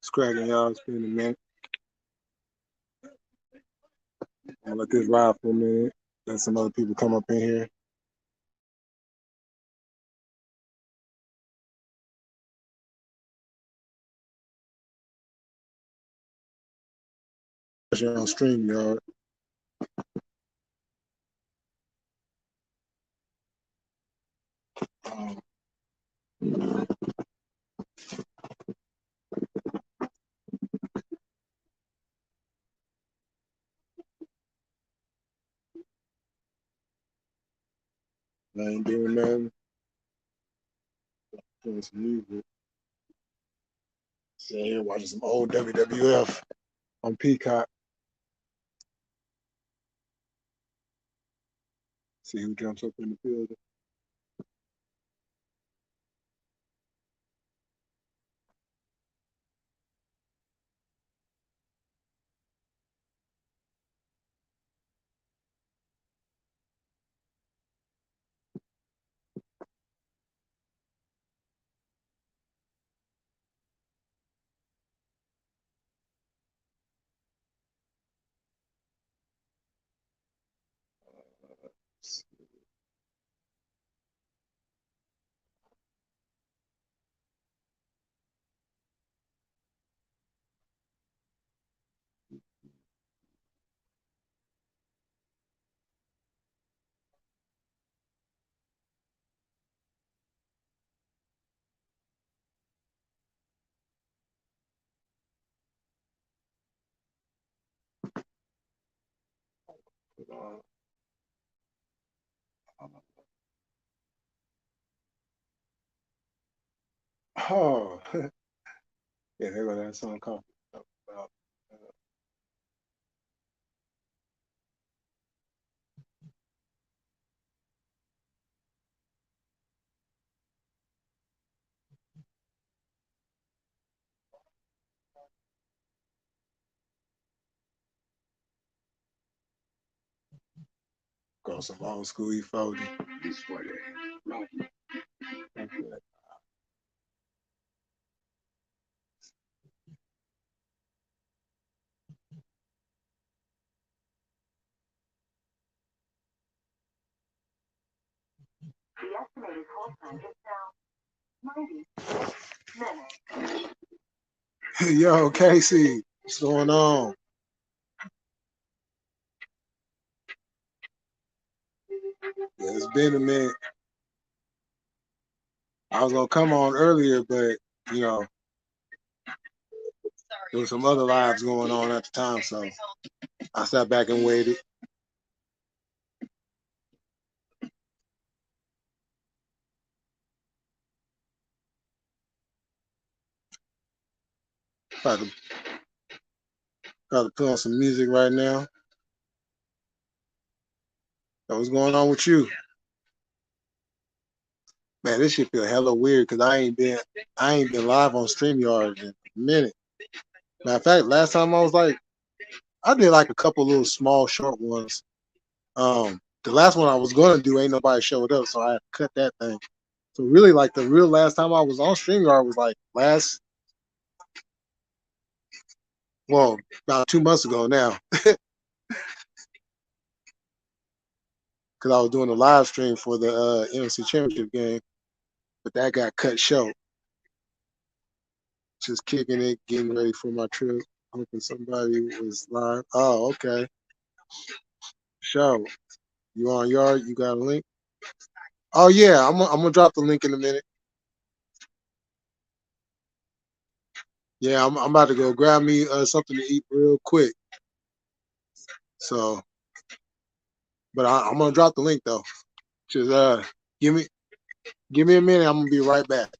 It's cracking, y'all. It's been a minute. I'm gonna let this ride for a minute. Let some other people come up in here. Especially on StreamYard. Um, I ain't doing nothing. Doing some music. Sitting here watching some old WWF on Peacock. See who jumps up in the building. Oh, yeah, there go that song called. Go some old school E40. The estimated hold time is now 90 minutes. Yo, Casey, what's going on? Yeah, it's been a minute. I was gonna come on earlier, but you know, there was some other lives going on at the time, so I sat back and waited. About to put on some music right now. So what's going on with you? Man, this shit feel hella weird because I ain't been live on StreamYard in a minute. Matter of fact, last time I did like a couple little small short ones. The last one I was gonna do, ain't nobody showed up, so I had to cut that thing. So really, like the real last time I was on StreamYard was like well, about 2 months ago now, because I was doing a live stream for the NFC Championship game, but that got cut short. Just kicking it, getting ready for my trip. Hoping somebody was live. Oh, okay. Show. You on yard? You got a link? Oh yeah, I'm gonna drop the link in a minute. Yeah, I'm about to go grab me something to eat real quick. So, but I'm gonna drop the link though. Just give me give me a minute. I'm gonna be right back.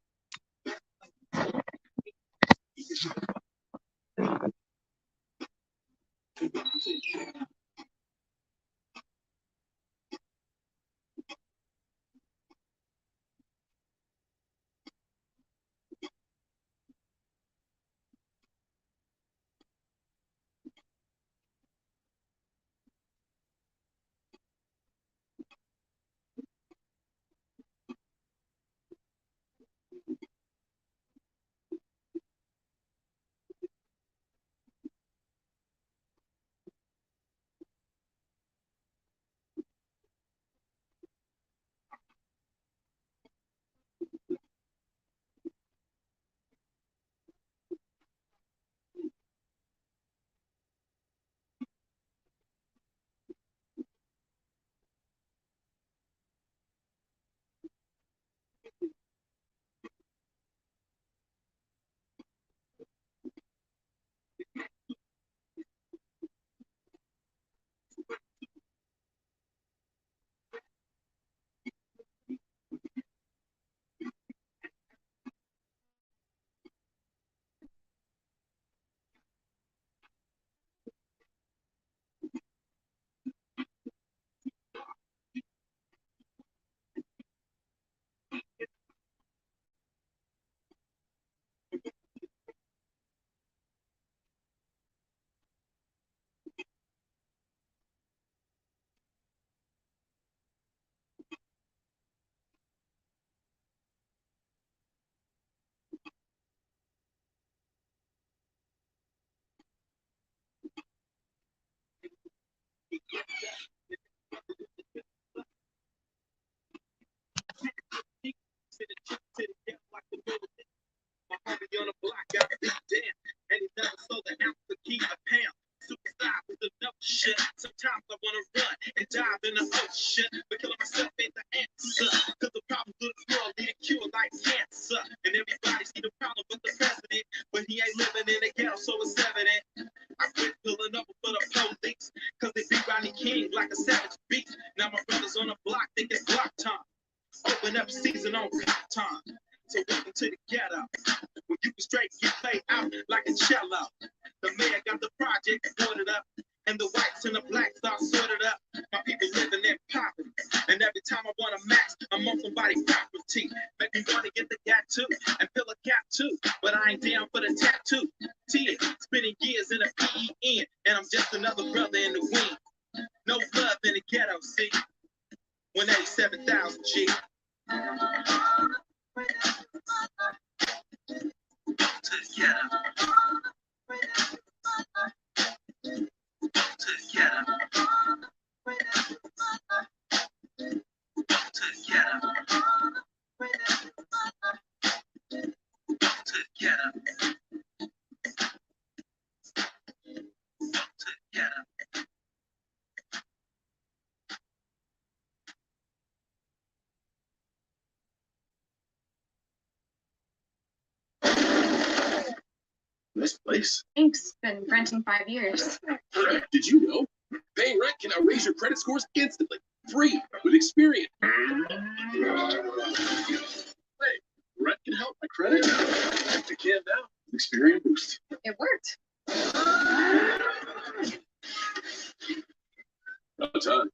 This place. Thanks. Been renting 5 years. Did you know? Paying rent can now raise your credit scores instantly. Free with Experian. Hey, rent can help my credit. To can now. Experian Boost. It worked. About time.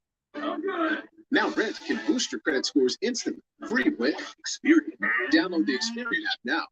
Now rent can boost your credit scores instantly. Free with Experian. Download the Experian app now.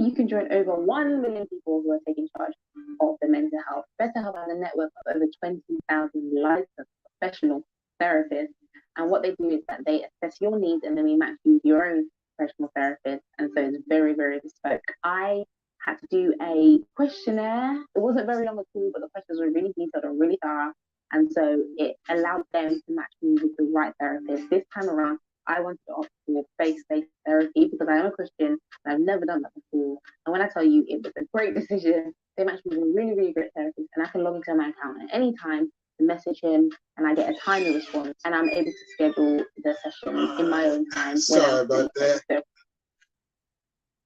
You can join over 1 million people who are taking charge of their mental health. BetterHelp has a network of over 20,000 licensed professional therapists. And what they do is that they assess your needs and then we match you with your own professional therapist. And so it's very, very bespoke. I had to do a questionnaire. It wasn't very long at all, but the questions were really detailed and really thorough. And so it allowed them to match me with the right therapist. This time around, I wanted to opt for faith-based therapy because I am a Christian and I've never done that before. And when I tell you it was a great decision, they matched me with a really, really great therapist, and I can log into my account at any time to message him, and I get a timely response, and I'm able to schedule the session in my own time. Sorry about that.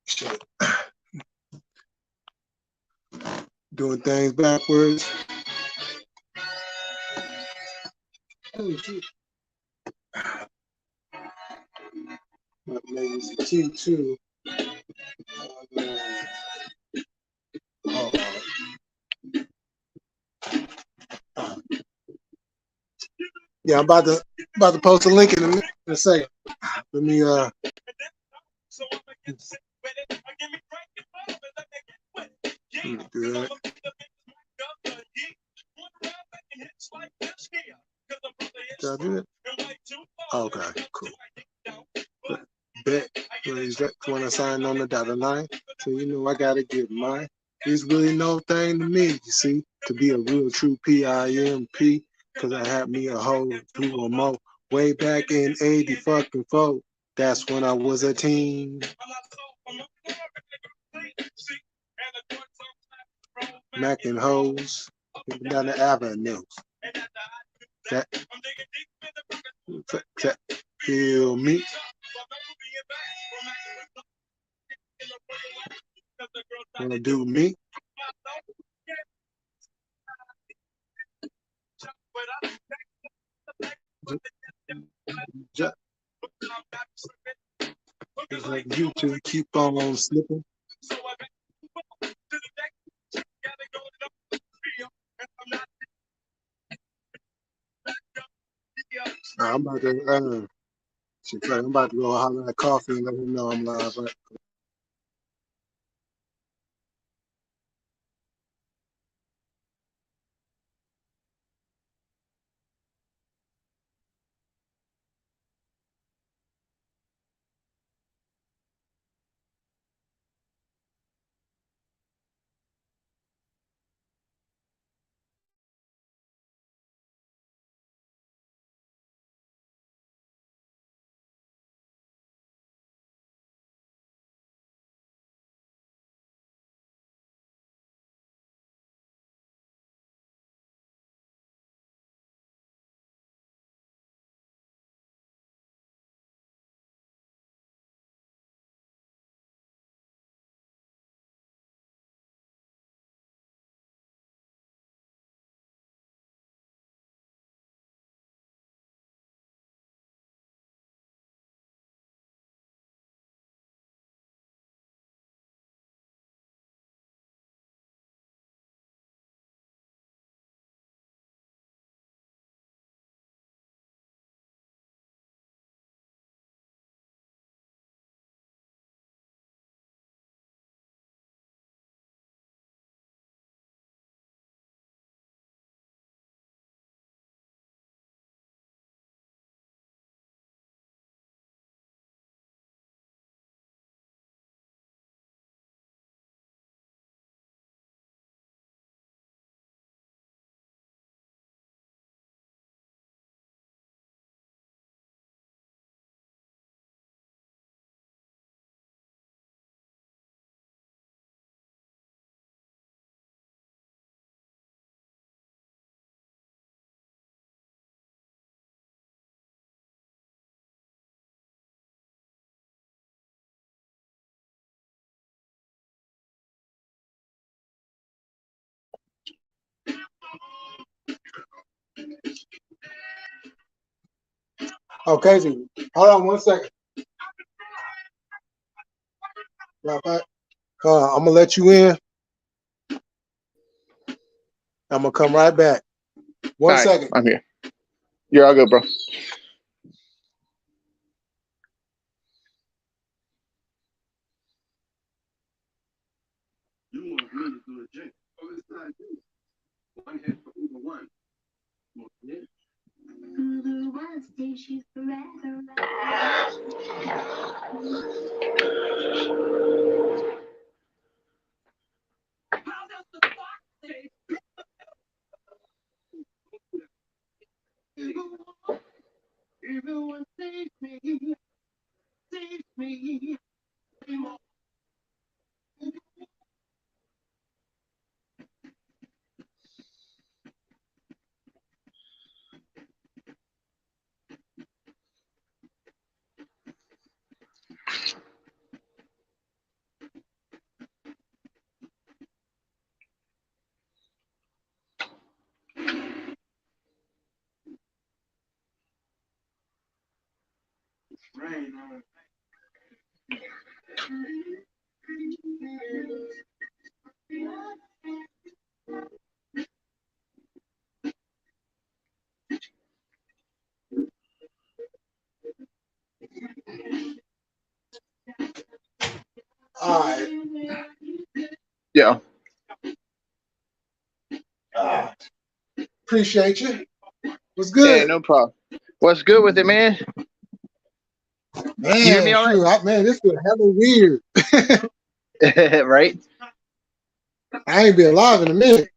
Shit. Doing things backwards. Oh, shit. Maybe it's a T2. Yeah, I'm about to post a link in a second. Let me do that. Did I do it? Okay, cool. Bet when I sign on the dotted line, so you know I gotta get mine. It's really no thing to me, you see, to be a real true PIMP, cause I had me a whole 2 or more way back in 80 fucking 4. That's when I was a teen. Macking hoes down the avenues. That feel me. Wanna do me? It's like you two keep on slipping. I'm about to I'm about to go holler at Coffee and let him know I'm live. Right? Okay, so hold on 1 second. Right back. I'm gonna let you in. I'm gonna come right back. One All right, second. I'm here. You're all good, bro. You want me to do a drink? Oh, it's not you. One hit for Uber One. More hit. Uber One stays you forever. How does the fox say? Everyone save me, save me. Rain on. All right. Yeah. Appreciate you. What's Yeah, good? no problem. What's good with it, man? You hear me Man, all shoot, man, this been hella weird. right? Right? I ain't been live in a minute.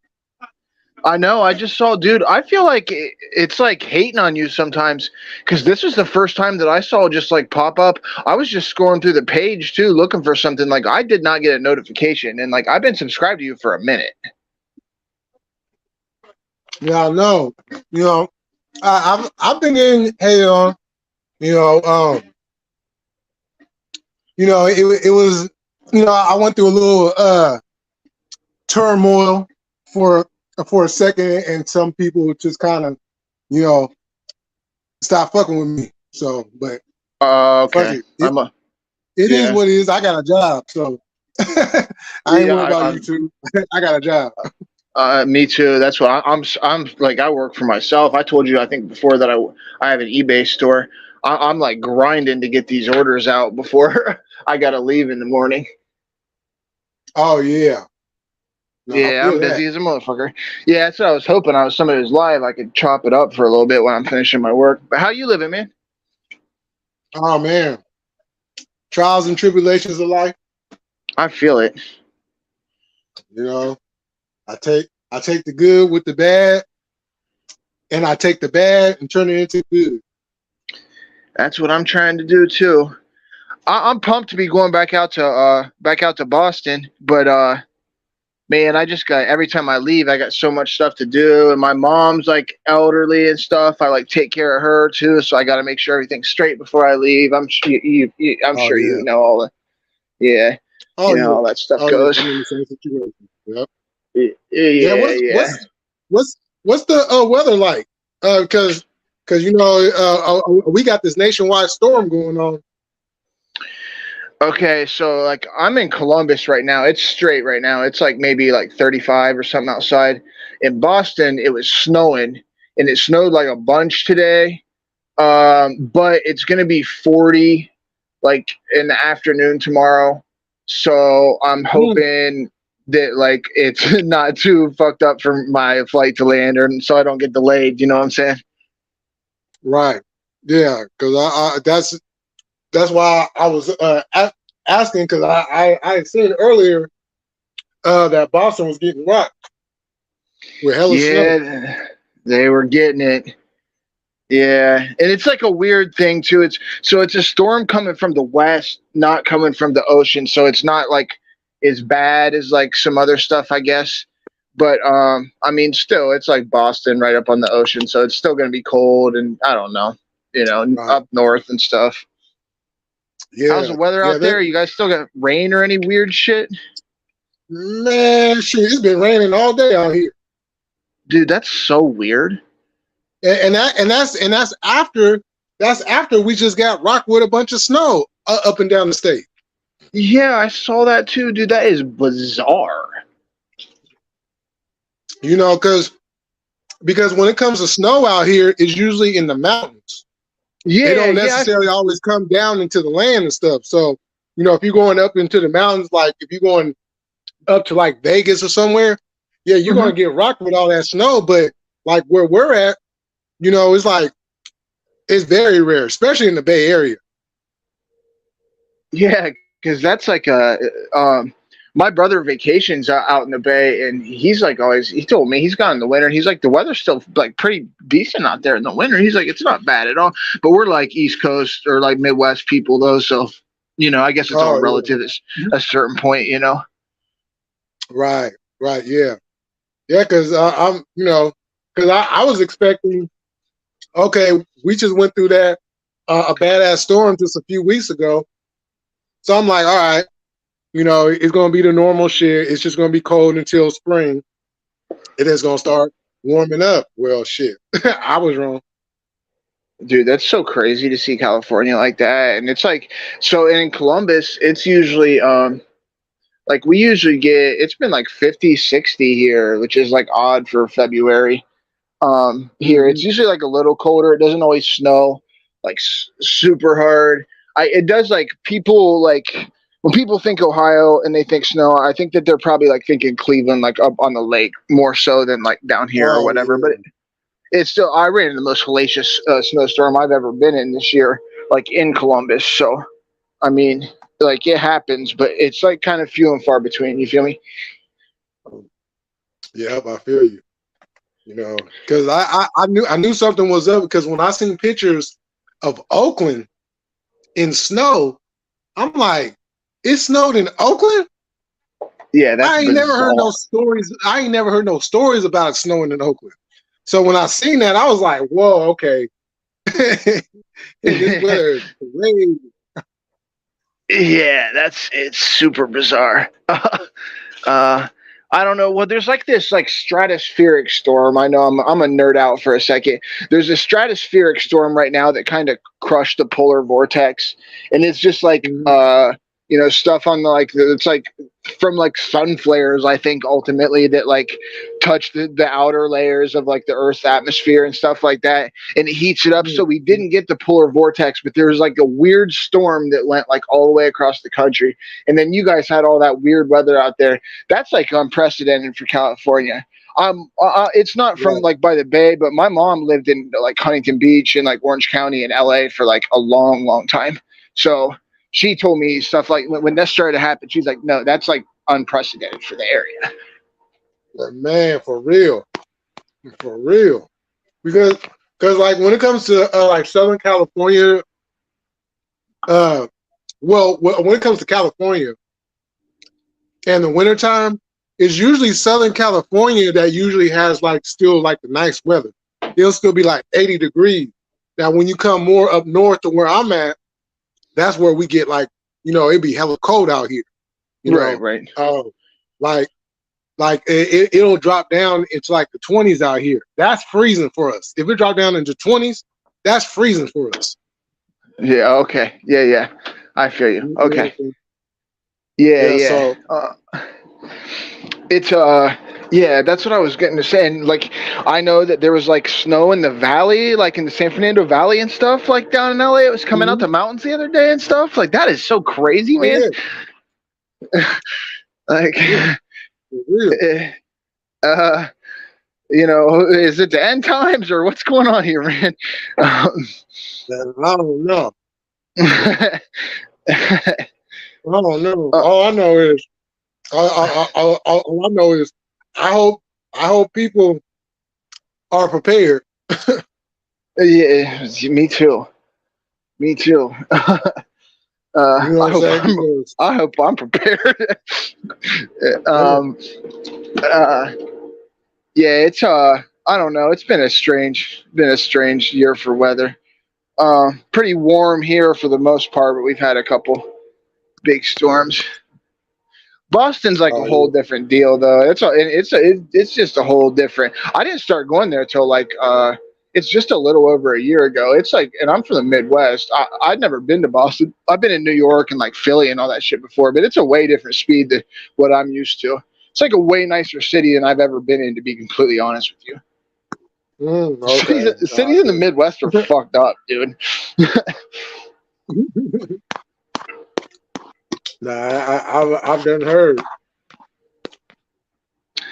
I know. I just saw, dude. I feel like it's like hating on you sometimes because this was the first time that I saw just like pop up. I was just scrolling through the page too, looking for something. Like I did not get a notification, and like I've been subscribed to you for a minute. Yeah, I know. You know, I've been in hell. You know, it was. You know, I went through a little turmoil for a second, and some people just kind of, you know, stop fucking with me. So, but fuck Okay. it. It is Yeah. what it is. I got a job, so I ain't Yeah. worried about YouTube. I got a job. Me too. That's what I'm like. I work for myself. I told you, I think before that I have an eBay store. I'm like grinding to get these orders out before I got to leave in the morning. Oh yeah, no, I Yeah, feel I'm that. busy as a motherfucker. Yeah, that's what I was hoping. I was somebody's live. I could chop it up for a little bit when I'm finishing my work. But how you living, man? Oh man, trials and tribulations of life. I feel it. You know, I take the good with the bad, and I take the bad and turn it into good. That's what I'm trying to do too. I'm pumped to be going back out to Boston, but man, I just got every time I leave, I got so much stuff to do, and my mom's like elderly and stuff. I like take care of her too, so I got to make sure everything's straight before I leave. I'm Oh sure yeah. you know all the yeah, Oh you know yeah. all that stuff Oh yeah. goes. I'm in the same situation. Yep. Yeah. Yeah, yeah. What's the weather like? Because you know we got this nationwide storm going on. Okay, so like I'm in Columbus right now. It's straight right now. It's like maybe like 35 or something outside. In Boston, it was snowing, and it snowed like a bunch today. But it's gonna be 40 like in the afternoon tomorrow. So I'm Hmm. hoping that like it's not too fucked up for my flight to land, or so I don't get delayed. You know what I'm saying? Right. Yeah. Because that's why I was asking because I had said earlier that Boston was getting rocked with hella snow. Yeah, they were getting it. Yeah, and it's like a weird thing too. It's a storm coming from the west, not coming from the ocean, so it's not like as bad as like some other stuff, I guess. But I mean, still, it's like Boston, right up on the ocean, so it's still gonna be cold, and I don't know, Right. up north and stuff. How's Yeah. the weather Yeah. out there? You guys still got rain or any weird shit? Man, shit, it's been raining all day out here. Dude, that's so weird. and that's after we just got rocked with a bunch of snow up and down the state. Yeah, I saw that too, dude. That is bizarre. Because when it comes to snow out here, it's usually in the mountains. It Yeah, don't yeah, necessarily always come down into the land and stuff. So, if you're going up into the mountains, like if you're going up to like Vegas or somewhere, yeah, you're mhm. gonna get rocked with all that snow. But like where we're at, it's like it's very rare, especially in the Bay Area. Yeah, because that's like my brother vacations out in the Bay, and he's like always. He told me he's gone in the winter. He's like the weather's still like pretty decent out there in the winter. He's like it's not bad at all. But we're like East Coast or like Midwest people though, so I guess it's all Oh yeah, relative at a certain point. right, right, yeah, yeah. Because because I was expecting. Okay, we just went through that a badass storm just a few weeks ago. So I'm like, all right, it's gonna be the normal shit. It's just gonna be cold until spring. It is gonna start warming up. Well, shit, I was wrong. Dude, that's so crazy to see California like that. And it's like so in Columbus, it's usually like we usually get it's been like 50, 60 here, which is like odd for February. Here Hmm. it's usually like a little colder. It doesn't always snow like super hard. It does like people like when people think Ohio and they think snow, I think that they're probably like thinking Cleveland like up on the lake more so than like down here or Oh whatever. But yeah, it's still I ran in the most hellacious snowstorm I've ever been in this year, like in Columbus. So I mean, like it happens, but it's like kind of few and far between. You feel me? yeah, I feel you. Because I knew something was up because when I seen pictures of Oakland in snow, I'm like, it snowed in Oakland. Yeah, that's I ain't never heard no bizarre. stories. I ain't never heard no stories about it snowing in Oakland. So when I seen that, I was like, whoa, okay. This weather is crazy. Yeah, it's super bizarre. uh, I don't know. Well, there's like this like stratospheric storm. I know I'm a nerd out for a second. There's a stratospheric storm right now that kind of crushed the polar vortex, and it's just like Mhm. stuff on the like it's like from like sun flares. I think ultimately that like touch the outer layers of like the Earth's atmosphere and stuff like that, and it heats it up. So we didn't get the polar vortex, but there was like a weird storm that went like all the way across the country, and then you guys had all that weird weather out there. That's like unprecedented for California. It's not from Right. like by the bay, but my mom lived in like Huntington Beach and like Orange County in LA for like a long, long time. So she told me stuff like when that started to happen, she's like, no, that's like unprecedented for the area. Like, man, for real. For real. Because like when it comes to like Southern California, when it comes to California and the wintertime, it's usually Southern California that usually has like still like the nice weather. It'll still be like 80 degrees. Now when you come more up north to where I'm at, that's where we get like, it'd be hella cold out here. You Right, know, right. like it'll drop down into like the 20s out here. That's freezing for us. If it drop down into 20s, that's freezing for us. Yeah, okay. Yeah, yeah. I feel you. You know what Okay. I'm saying? Yeah, Yeah. yeah. So It's yeah, that's what I was getting to say. And like I know that there was like snow in the valley, like in the San Fernando Valley and stuff, like down in LA. It was coming out mhm. the mountains the other day and stuff. Like that is so crazy, Oh man. yeah, Like yeah, for real. eh, uh is it the end times or what's going on here, man? Um, I don't know. uh, I don't know. All I know is, all I know is, I hope people are prepared. yeah, me too. Me too. You know what I I'm hope saying? Because I hope I'm prepared. yeah, um, uh, yeah, it's I don't know. It's been a strange year for weather. Pretty warm here for the most part, but we've had a couple big storms. Boston's like a oh whole yeah, different deal, though. It's just a whole different. I didn't start going there till like it's just a little over a year ago. It's like, and I'm from the Midwest. I'd never been to Boston. I've been in New York and like Philly and all that shit before, but it's a way different speed than what I'm used to. It's like a way nicer city than I've ever been in, to be completely honest with you. Okay. Cities in the Midwest are fucked up, dude. Nah, I've done heard.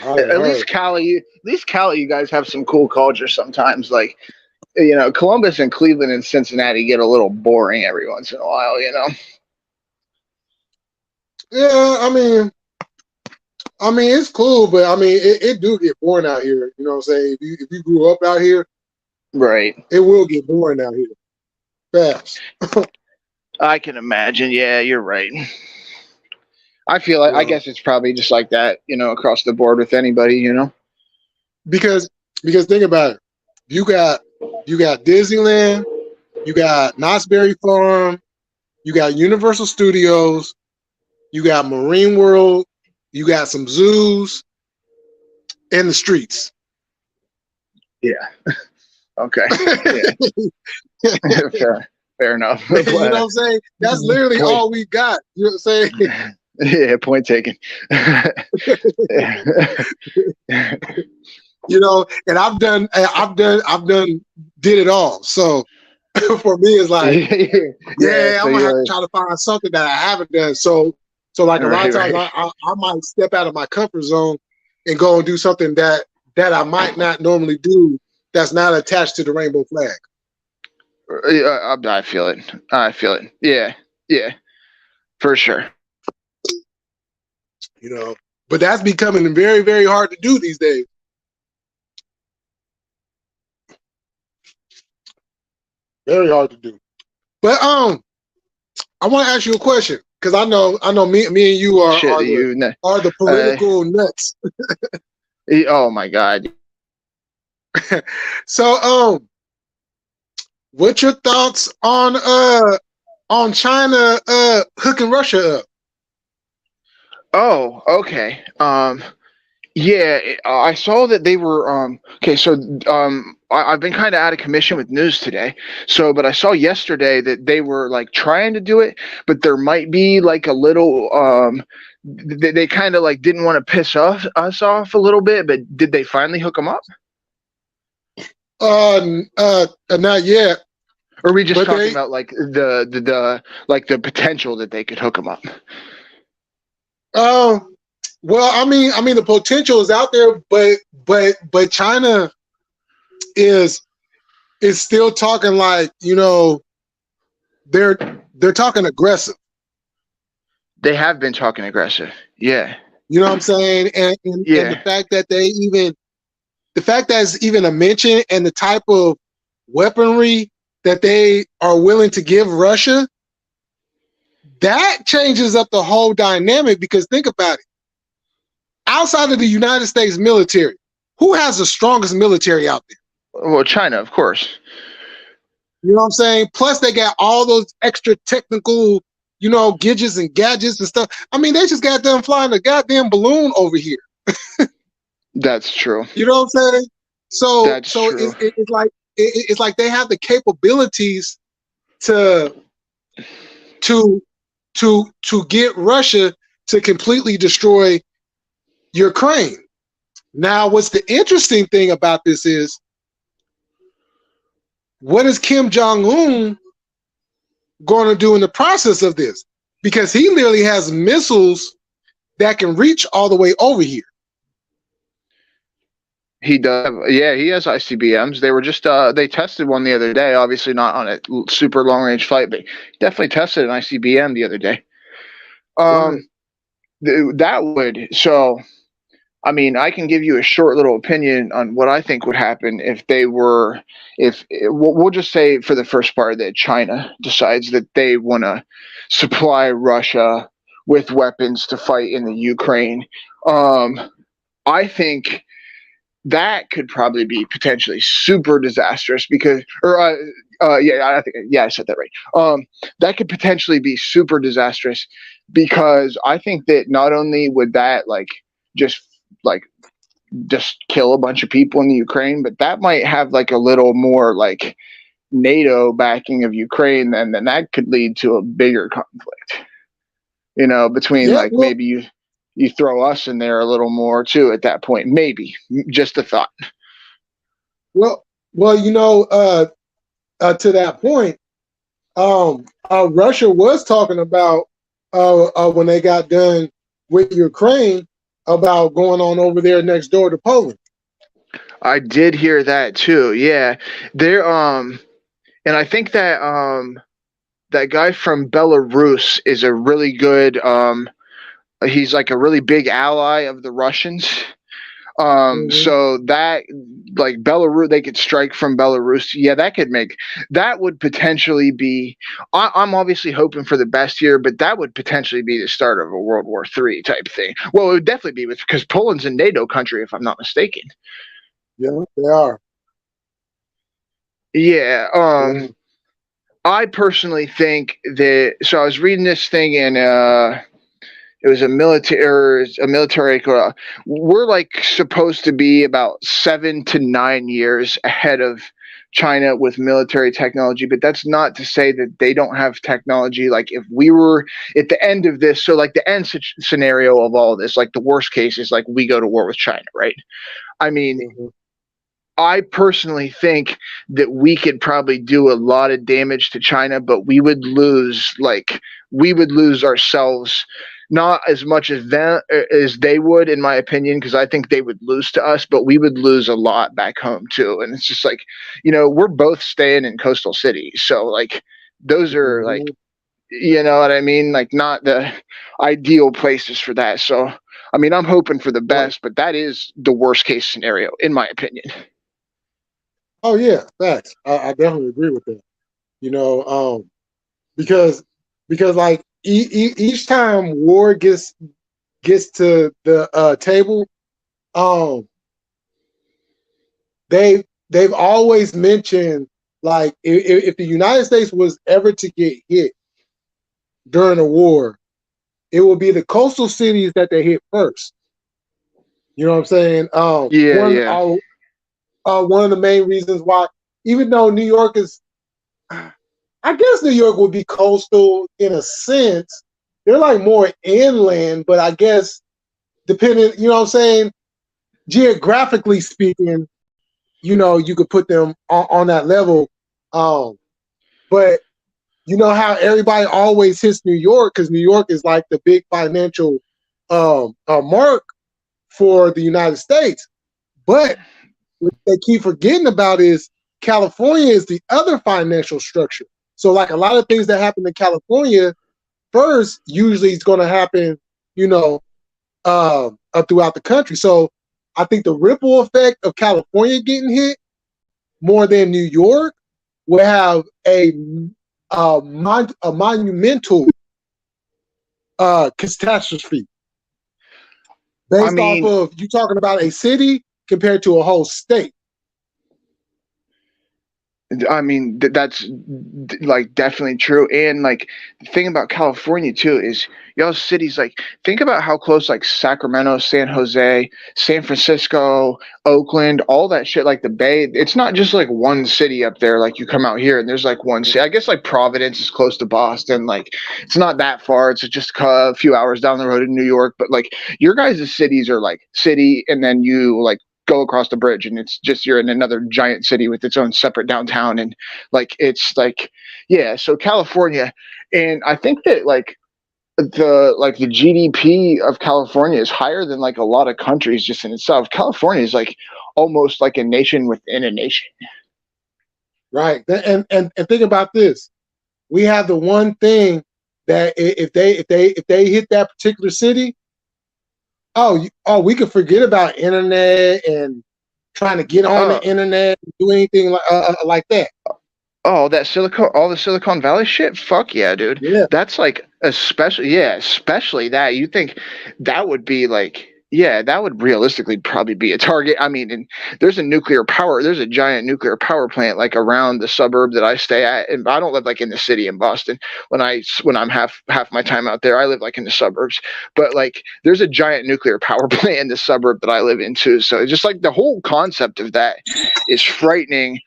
At least Cali, you guys have some cool culture sometimes. Like, you know, Columbus and Cleveland and Cincinnati get a little boring every once in a while. You know. Yeah, I mean, it's cool, but I mean, it do get boring out here. You know what I'm saying? If you grew up out here, right, it will get boring out here fast. I can imagine. Yeah, you're right. I feel like, I guess it's probably just like that, you know, across the board with anybody, you know. Because think about it. You got Disneyland, you got Knott's Berry Farm, you got Universal Studios, you got Marine World, you got some zoos, and the streets. Yeah. Okay. Yeah. Fair enough. You know what I'm saying? That's literally all we got. You know what I'm saying? Yeah, point taken. You know, and did it all. So for me, it's like, yeah, I'm gonna have to try to find something that I haven't done. So like a lot of times, I might step out of my comfort zone and go and do something that I might not normally do. That's not attached to the rainbow flag. I feel it. Yeah, for sure. You know, but that's becoming very, very hard to do these days. Very hard to do. But I want to ask you a question because I know me and you are the political nuts. Oh my God. So what's your thoughts on China hooking Russia up? Oh, okay. Yeah, I saw that they were okay. So I've been kind of out of commission with news today. But I saw yesterday that they were like trying to do it, but there might be like a little they kind of like didn't want to piss us off a little bit. But did they finally hook them up? Not yet. Or are we just talking about like the potential that they could hook them up? Well, I mean, the potential is out there, but China is still talking like, you know, they're talking aggressive. They have been talking aggressive, yeah. You know what I'm saying? And the fact that it's even a mention and the type of weaponry that they are willing to give Russia, that changes up the whole dynamic. Because think about it. Outside of the United States military, who has the strongest military out there? Well, China, of course. You know what I'm saying? Plus, they got all those extra technical, you know, gadgets and stuff. I mean, they just got done flying a goddamn balloon over here. That's true. You know what I'm saying? So true. It's like they have the capabilities to get Russia to completely destroy Ukraine. Now, what's the interesting thing about this is, what is Kim Jong-un going to do in the process of this? Because he literally has missiles that can reach all the way over here. He does. Yeah, he has ICBMs. They were just they tested one the other day. Obviously not on a super long range flight, but definitely tested an ICBM the other day. That would I mean, I can give you a short little opinion on what I think would happen if we'll just say for the first part that China decides that they want to supply Russia with weapons to fight in the Ukraine. I think that could probably be potentially super disastrous I said that right. That could potentially be super disastrous because I think that not only would that just just kill a bunch of people in the Ukraine, but that might have like a little more like NATO backing of Ukraine, then that could lead to a bigger conflict. Between Yeah, like well, maybe you throw us in there a little more too at that point. Maybe just a thought. well, well. To that point, Russia was talking about when they got done with Ukraine about going on over there next door to Poland. I did hear that too. Yeah, there. And I think that that guy from Belarus is a really good. He's like a really big ally of the Russians. Mm-hmm. So that like Belarus, they could strike from Belarus. Yeah, that would potentially be. I'm obviously hoping for the best here, but that would potentially be the start of a World War III type thing. Well, it would definitely be because Poland's a NATO country, if I'm not mistaken. Yeah, they are. Yeah. Yeah. I personally think that. So I was reading this thing in it was a military. We're like supposed to be about 7 to 9 years ahead of China with military technology, but that's not to say that they don't have technology. Like if we were at the end of this, so like the end scenario of all of this, like the worst case is like we go to war with China, right? I mean, Mm-hmm. I personally think that we could probably do a lot of damage to China, but we would lose ourselves, not as much as them as they would, in my opinion, because I think they would lose to us, but we would lose a lot back home too. And it's just like, we're both staying in coastal cities, so like those are like, Mm-hmm. you know what I mean, like not the ideal places for that. So I mean, I'm hoping for the Right. best, but that is the worst case scenario, in my opinion. Oh yeah, facts. I definitely agree with that. You know, because like each time war gets to the table, um, they've always mentioned like if the United States was ever to get hit during a war, it would be the coastal cities that they hit first. You know what I'm saying? Yeah, yeah. One of the main reasons why, even though New York is, I guess New York would be coastal in a sense. They're like more inland, but I guess depending, you know what I'm saying, geographically speaking, you could put them on that level. But you know how everybody always hits New York because New York is like the big financial mark for the United States. But what they keep forgetting about is California is the other financial structure. So like a lot of things that happen in California first usually is going to happen, throughout the country. So I think the ripple effect of California getting hit more than New York will have a monumental catastrophe I based off mean, of you talking about a city compared to a whole state. that's like definitely true. And like the thing about California too is y'all cities, like think about how close like Sacramento, San Jose, San Francisco, Oakland, all that shit, like the Bay. It's not just like one city up there. Like you come out here and there's like one city. I guess like Providence is close to Boston. Like it's not that far. It's just a few hours down the road in New York. But like your guys' cities are like city, and then you like go across the bridge and it's just you're in another giant city with its own separate downtown. And like it's like, yeah, so California. And I think that like the GDP of California is higher than like a lot of countries just in itself. California is like almost like a nation within a nation. Right. And think about this. We have the one thing that if they hit that particular city, we could forget about internet and trying to get on the Oh, internet and do anything like that. oh, all the Silicon Valley shit. Fuck yeah, dude. Yeah. That's like especially that. You think that would be like, yeah, that would realistically probably be a target. I mean, and there's a giant nuclear power plant like around the suburb that I stay at, and I don't live like in the city in Boston. When I'm half my time out there, I live like in the suburbs. But like, there's a giant nuclear power plant in the suburb that I live in too. So it's just like the whole concept of that is frightening,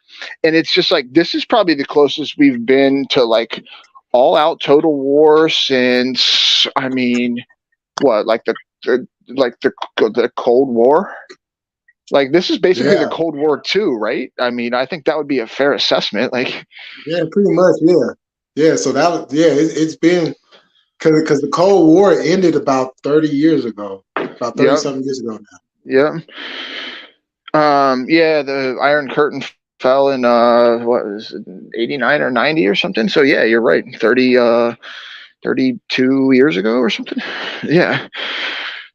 and it's just like this is probably the closest we've been to like all out total war since I mean, what like the Cold War. Like this is basically the Yeah, Cold War too, right? I mean, I think that would be a fair assessment. Like, yeah, pretty much. Yeah, yeah. So that was it's been because the Cold War ended about 30 years ago, about 30 yep, something years ago now. yep. Yeah, the Iron Curtain fell in what was it, 89 or 90 or something. So yeah, you're right. 32 years ago or something. Yeah.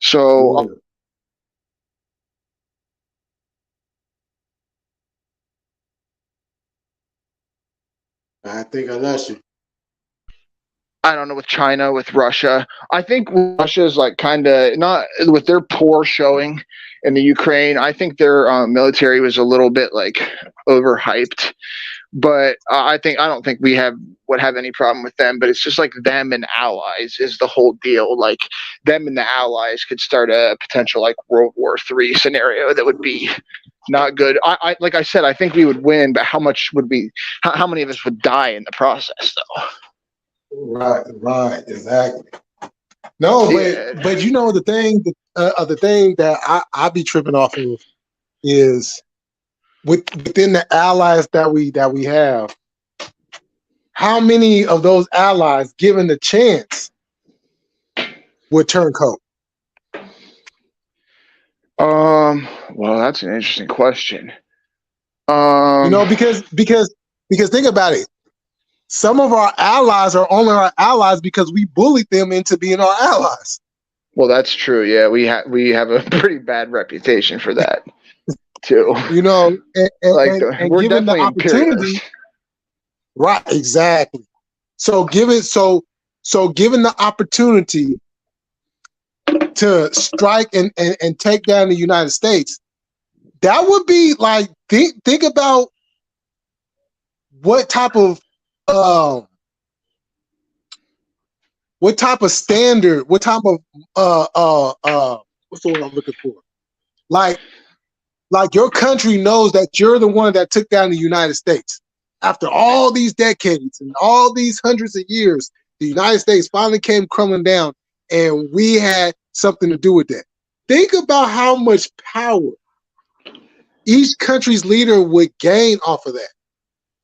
So Yeah. I think I lost you. I don't know with China, with Russia. I think Russia is like kind of not with their poor showing in the Ukraine. I think their military was a little bit like overhyped. But I don't think we would have any problem with them. But it's just like them and allies is the whole deal. Like them and the allies could start a potential like World War III scenario that would be not good. I like I said, I think we would win, but how much would we? How many of us would die in the process, though? Right, exactly. No, Yeah. but you know the thing that I be tripping off of is within the allies that we have, how many of those allies, given the chance, would turn coat? Well, that's an interesting question. You know, because think about it. Some of our allies are only our allies because we bullied them into being our allies. Well, that's true. Yeah, we have a pretty bad reputation for that too. You know, Like and we're given the definitely opportunity, imperialists. right? Exactly. So given the opportunity to strike and take down the United States, that would be like think about what type of standard, what type of what's the word I'm looking for? Like your country knows that you're the one that took down the United States. After all these decades and all these hundreds of years, the United States finally came crumbling down, and we had something to do with that. Think about how much power each country's leader would gain off of that.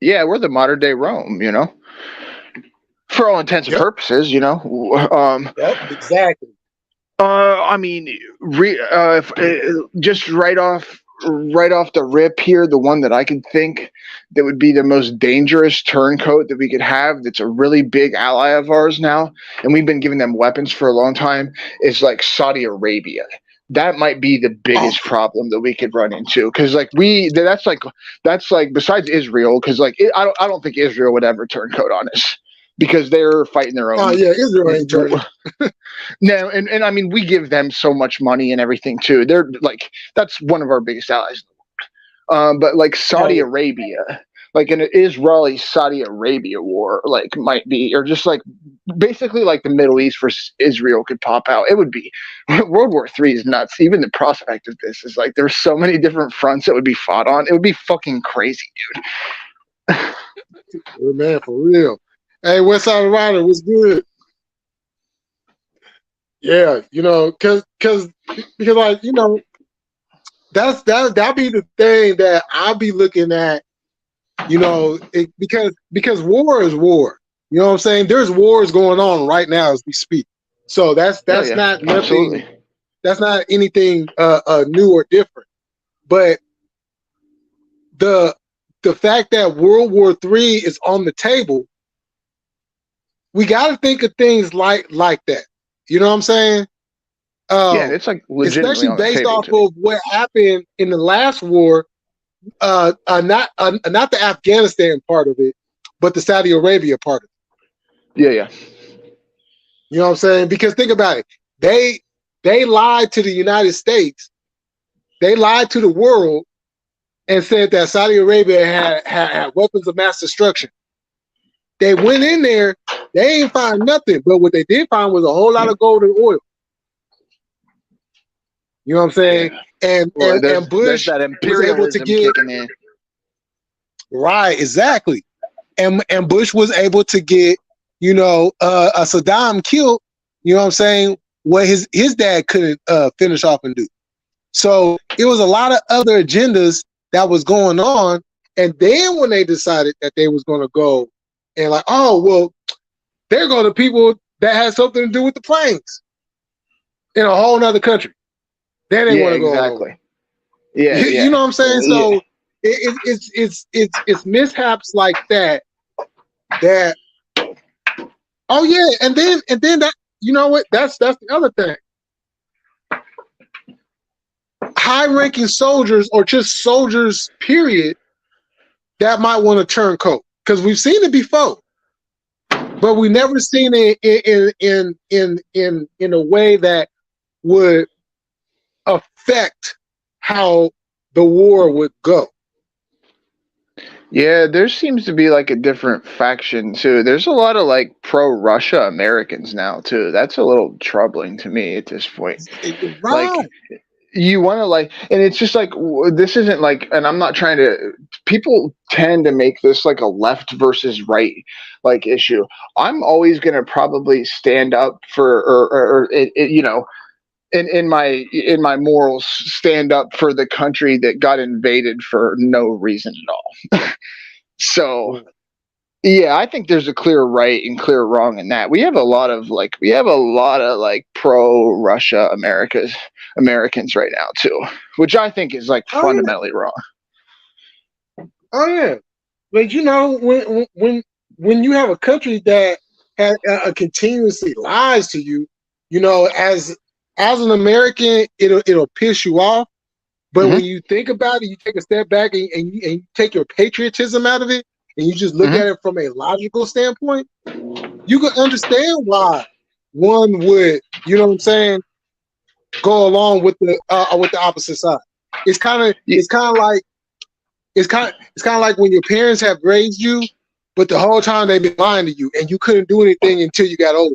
Yeah, we're the modern day Rome, you know, for all intents and Yep. purposes, you know. Yep. Exactly. I mean, just right off the rip here, the one that I could think that would be the most dangerous turncoat that we could have. That's a really big ally of ours now, and we've been giving them weapons for a long time. Is like Saudi Arabia. That might be the biggest problem that we could run into because like that's like besides Israel because like I don't think Israel would ever turn coat on us because they're fighting their own. Oh yeah, Israel ain't turning. No, and I mean we give them so much money and everything too. They're like that's one of our biggest allies. But like Saudi Arabia, like an Israeli Saudi Arabia war, like might be, or just like basically like the Middle East versus Israel could pop out. It would be World War III is nuts. Even the prospect of this is like there's so many different fronts that would be fought on. It would be fucking crazy, dude. Man, for real. Hey, West Side Rider, what's good? Yeah, you know, because like you know, that'd be the thing that I'll be looking at. You know, because war is war. You know what I'm saying? There's wars going on right now as we speak. So that's Yeah, not nothing. absolutely. That's not anything new or different. But the fact that World War III is on the table, we got to think of things like that. You know what I'm saying? Yeah, it's like legitimately Especially on the based table off to me. of what happened in the last war, not the Afghanistan part of it, but the Saudi Arabia part of it. Yeah, yeah. You know what I'm saying? Because think about it, they lied to the United States. They lied to the world and said that Saudi Arabia had weapons of mass destruction. They went in there, they ain't find nothing, but what they did find was a whole lot of gold and oil. You know what I'm saying? Yeah. And there's Bush that was able to imperialism get kicking in. right, exactly. And Bush was able to get, you know, a Saddam killed, you know what I'm saying, what his dad couldn't finish off and do. So it was a lot of other agendas that was going on. And then when they decided that they was going to go and like, oh, well, there go the people that had something to do with the planes in a whole nother country. Then they want to go all over. Yeah, You know what I'm saying? So it's mishaps like that. Oh yeah, and then that, you know what? That's the other thing. High-ranking soldiers or just soldiers, period, that might want to turn coat because we've seen it before, but we never seen it in a way that would affect how the war would go. Yeah, there seems to be like a different faction too. There's a lot of like pro-Russia Americans now too. That's a little troubling to me at this point. Like Right. you want to like, and it's just like this isn't like, and I'm not trying to. People tend to make this like a left versus right like issue. I'm always gonna probably stand up for or you know, in my morals, stand up for the country that got invaded for no reason at all. So yeah, I think there's a clear right and clear wrong in that. We have a lot of like pro Russia Americans right now too, which I think is like Oh, fundamentally wrong. Oh yeah, but you know when you have a country that has, continuously lies to you, you know, as an American, it'll piss you off. But when you think about it, you take a step back and you take your patriotism out of it, and you just look at it from a logical standpoint, you can understand why one would, you know what I'm saying, go along with the opposite side. It's kind of like when your parents have raised you, but the whole time they've been lying to you, and you couldn't do anything until you got older.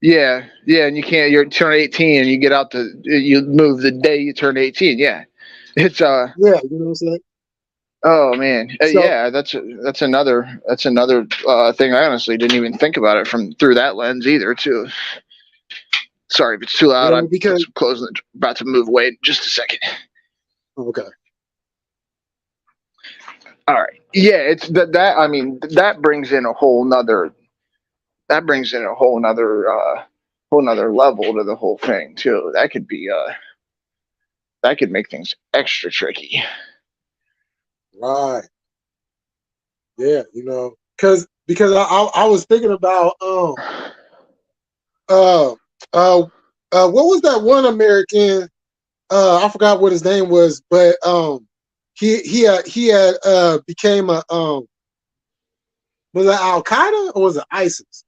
Yeah, and you can't. You turn 18 and you get out you move the day you turn 18. Yeah, it's Yeah, you know what I'm saying. Oh man, So, yeah, that's another thing. I honestly didn't even think about it through that lens either. Too. Sorry if it's too loud. yeah, I'm because just closing. About to move away in just a second. okay, All right. Yeah, it's that. I mean, that brings in a whole nother. That brings in a whole nother level to the whole thing too. That could be. That could make things extra tricky. right, yeah, you know, because I was thinking about uh what was that one American, I forgot what his name was, but he had became a was it Al Qaeda or was it ISIS?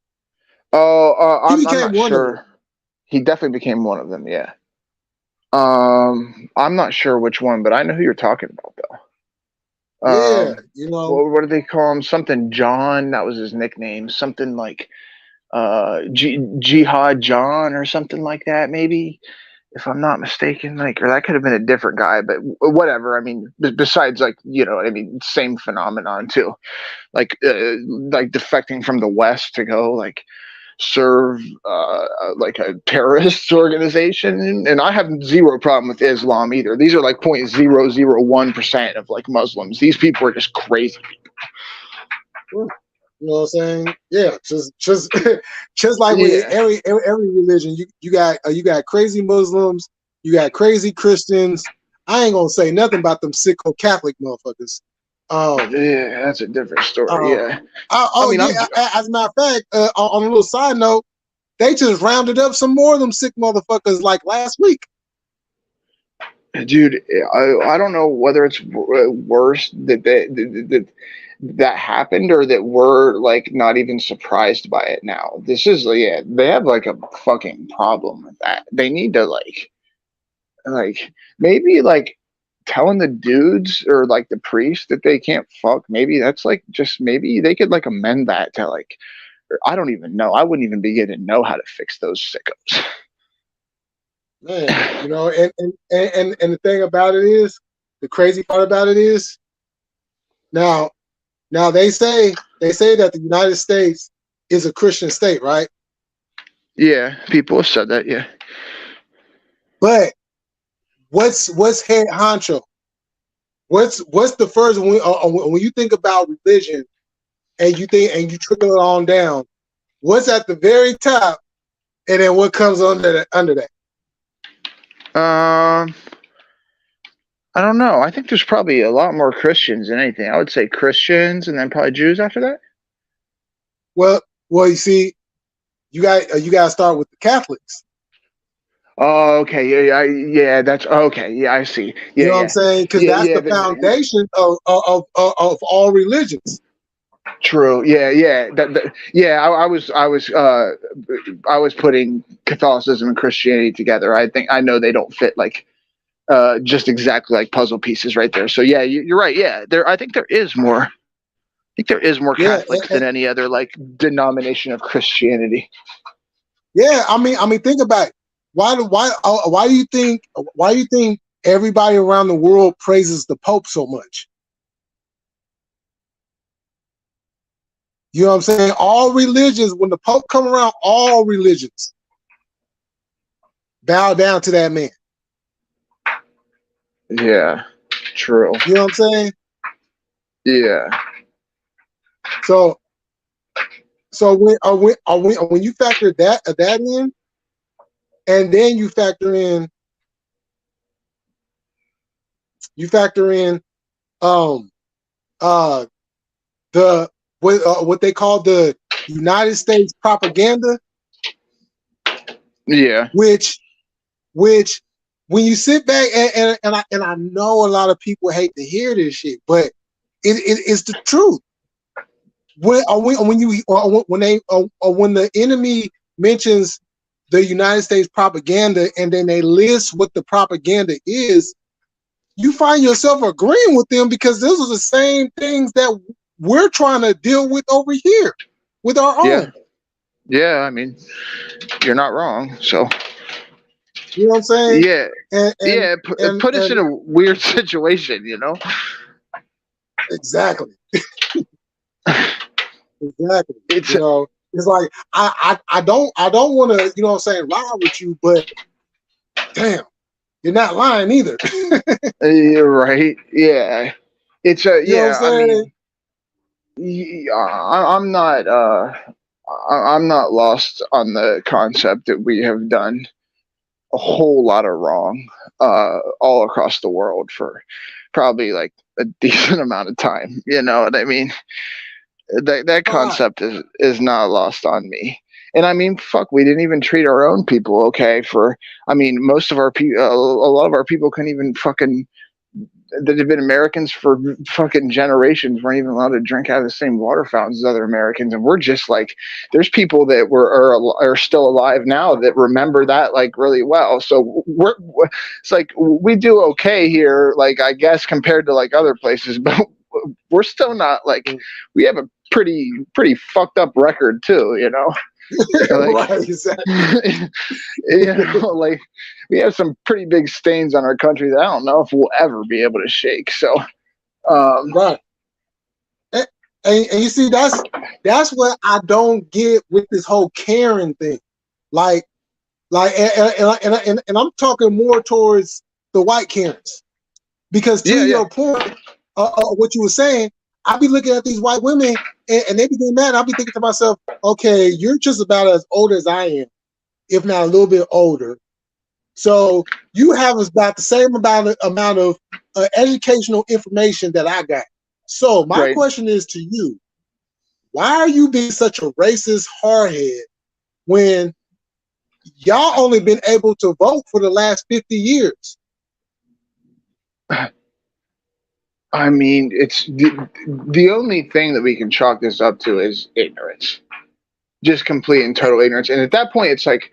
Oh, He I'm became not one of them. sure. He definitely became one of them. Yeah. I'm not sure which one, but I know who you're talking about though. Yeah, you know, What do they call him? Something John. That was his nickname. Something like Jihad John or something like that. Maybe, if I'm not mistaken. Like, or that could have been a different guy, but whatever. I mean, besides, like, you know what I mean. Same phenomenon too. Like defecting from the West to go like serve like a terrorist organization, and I have zero problem with Islam either. These are like 0.001% of like Muslims. These people are just crazy people. you know what I'm saying? Yeah, just like with Yeah. every religion, you got crazy Muslims, you got crazy Christians. I ain't gonna say nothing about them sicko Catholic motherfuckers. Yeah, that's a different story. Yeah. I mean, Yeah. As a matter of fact, on a little side note, they just rounded up some more of them sick motherfuckers like last week. Dude, I don't know whether it's worse that that happened or that we're like not even surprised by it now. This is they have like a fucking problem with that. They need to like maybe like telling the dudes or like the priest that they can't fuck. Maybe that's like just maybe they could like amend that to like or I don't even know. I wouldn't even begin to know how to fix those sickos. Man, and the thing about it is, the crazy part about it is, now they say that the United States is a Christian state, right? Yeah, people have said that. Yeah. But what's head honcho? What's the first when you think about religion and you trickle it on down? What's at the very top, and then what comes under that? I don't know. I think there's probably a lot more Christians than anything. I would say Christians and then probably Jews after that. Well, you see, you got to start with the Catholics. Oh, okay. Yeah. That's okay. Yeah, I see. You Yeah, know what I'm yeah, saying? Because yeah, that's yeah. the foundation of all religions. True. Yeah. Yeah. I was putting Catholicism and Christianity together. I know they don't fit like just exactly like puzzle pieces right there. So yeah, you're right. Yeah, I think there is more. I think there is more Yeah, Catholics than any other like denomination of Christianity. yeah. I mean, think about it. Why do you think everybody around the world praises the Pope so much? You know what I'm saying? All religions, when the Pope come around, all religions bow down to that man. Yeah, true. You know what I'm saying? Yeah, So when you factor that in, and then you factor in uh the what they call the United States propaganda, yeah, which when you sit back and I know a lot of people hate to hear this shit, but it's the truth. When the enemy mentions the United States propaganda and then they list what the propaganda is, you find yourself agreeing with them because those are the same things that we're trying to deal with over here with our own. yeah. I mean, you're not wrong. So You know what I'm saying? yeah, And yeah. Put us in a weird situation, you know. exactly. Exactly. It's You know, it's like I don't want to, you know what I'm saying, lie with you, but damn, you're not lying either. you're right. Yeah, it's a You know what I'm yeah. I saying? mean, I'm not. I'm not lost on the concept that we have done a whole lot of wrong all across the world for probably like a decent amount of time. You know what I mean? That All right. concept is not lost on me. And I mean, fuck, we didn't even treat our own people okay. For I mean, most of our people, a lot of our people couldn't even fucking that have been Americans for fucking generations weren't even allowed to drink out of the same water fountains as other Americans, and we're just like, there's people that are still alive now that remember that like really well. So it's like we do okay here, like I guess compared to like other places, but we're still not like we have a pretty fucked up record too, you know. Like, Right, exactly. you know, like we have some pretty big stains on our country that I don't know if we'll ever be able to shake. So, Right. And you see, that's what I don't get with this whole Karen thing. Like, and I'm talking more towards the white Karens. Because to your point, what you were saying, I'll be looking at these white women and they be getting mad. I'll be thinking to myself, okay, you're just about as old as I am, if not a little bit older. So you have about the same amount of educational information that I got. So my question is to you, why are you being such a racist hardhead when y'all only been able to vote for the last 50 years? I mean, it's the only thing that we can chalk this up to is ignorance, just complete and total ignorance. And at that point, it's like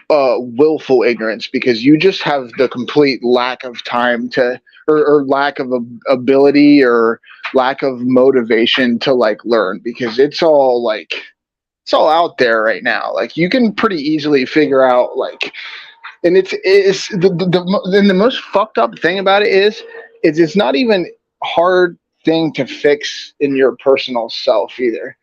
willful ignorance because you just have the complete lack of time to, or lack of ability or lack of motivation to like learn because it's all out there right now. Like you can pretty easily figure out like, and it's then the most fucked up thing about it is it's not even hard thing to fix in your personal self either.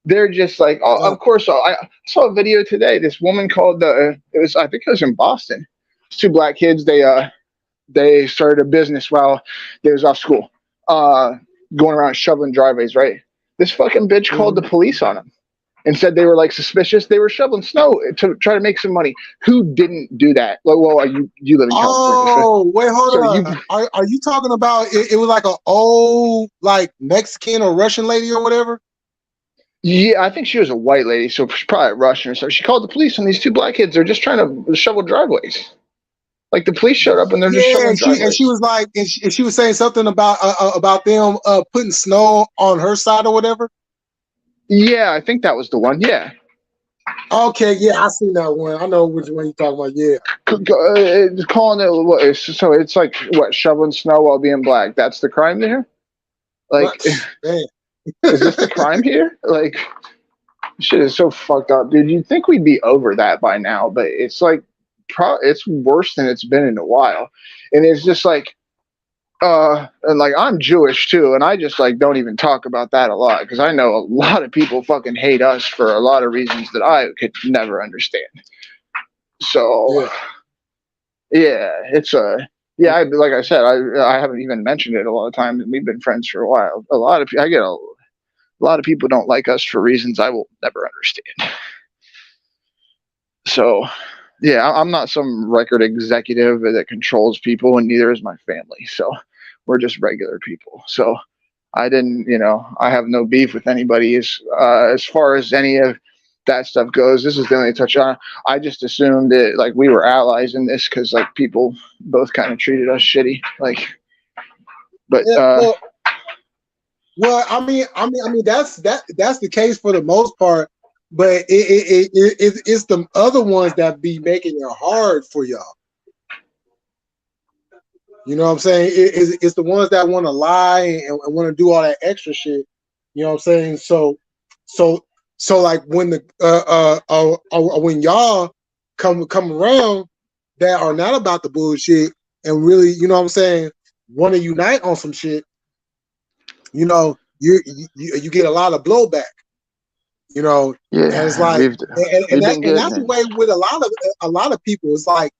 They're just like, oh, No. of course. I saw a video today. This woman called it was I think it was in Boston. It's two black kids. They started a business while they was off school, going around shoveling driveways. Right. This fucking bitch called the Mhm. police on them and said they were like suspicious. They were shoveling snow to try to make some money. Who didn't do that? Well, you live in California, Oh, wait, hold so you on. Are you talking about it was like an old like Mexican or Russian lady or whatever? yeah, I think she was a white lady, so she's probably Russian or so. She called the police on these two black kids. They're just trying to shovel driveways. Like the police showed up and they're just Yeah, shoveling and she driveways. was like, and she was saying something about them putting snow on her side or whatever. Yeah, I think that was the one. Yeah, Okay, yeah, I seen that one. I know which one you're talking about. Yeah, calling it so it's like what shoveling snow while being black. That's the crime there. Like, right. Man. is this the crime here? Like, shit is so fucked up, dude. You'd think we'd be over that by now, but it's like, it's worse than it's been in a while, and it's just like, and like I'm Jewish too, and I just like don't even talk about that a lot because I know a lot of people fucking hate us for a lot of reasons that I could never understand. So Yeah. yeah, it's a yeah. Like I said, I haven't even mentioned it a lot of times, and we've been friends for a while. A lot of I get a lot of people don't like us for reasons I will never understand. So yeah, I'm not some record executive that controls people, and neither is my family. So we're just regular people. So I didn't, I have no beef with anybody as far as any of that stuff goes. This is the only touch on. I just assumed that like we were allies in this because like people both kind of treated us shitty. Like, but Yeah. Well, I mean, that's the case for the most part, but it's the other ones that be making it hard for y'all. You know what I'm saying? It's the ones that want to lie and want to do all that extra shit. You know what I'm saying? So, so like when the when y'all come around that are not about the bullshit and really, you know what I'm saying, want to unite on some shit, you get a lot of blowback. And it's yeah, like, we've been and getting that's the it. way with a lot of people. It's like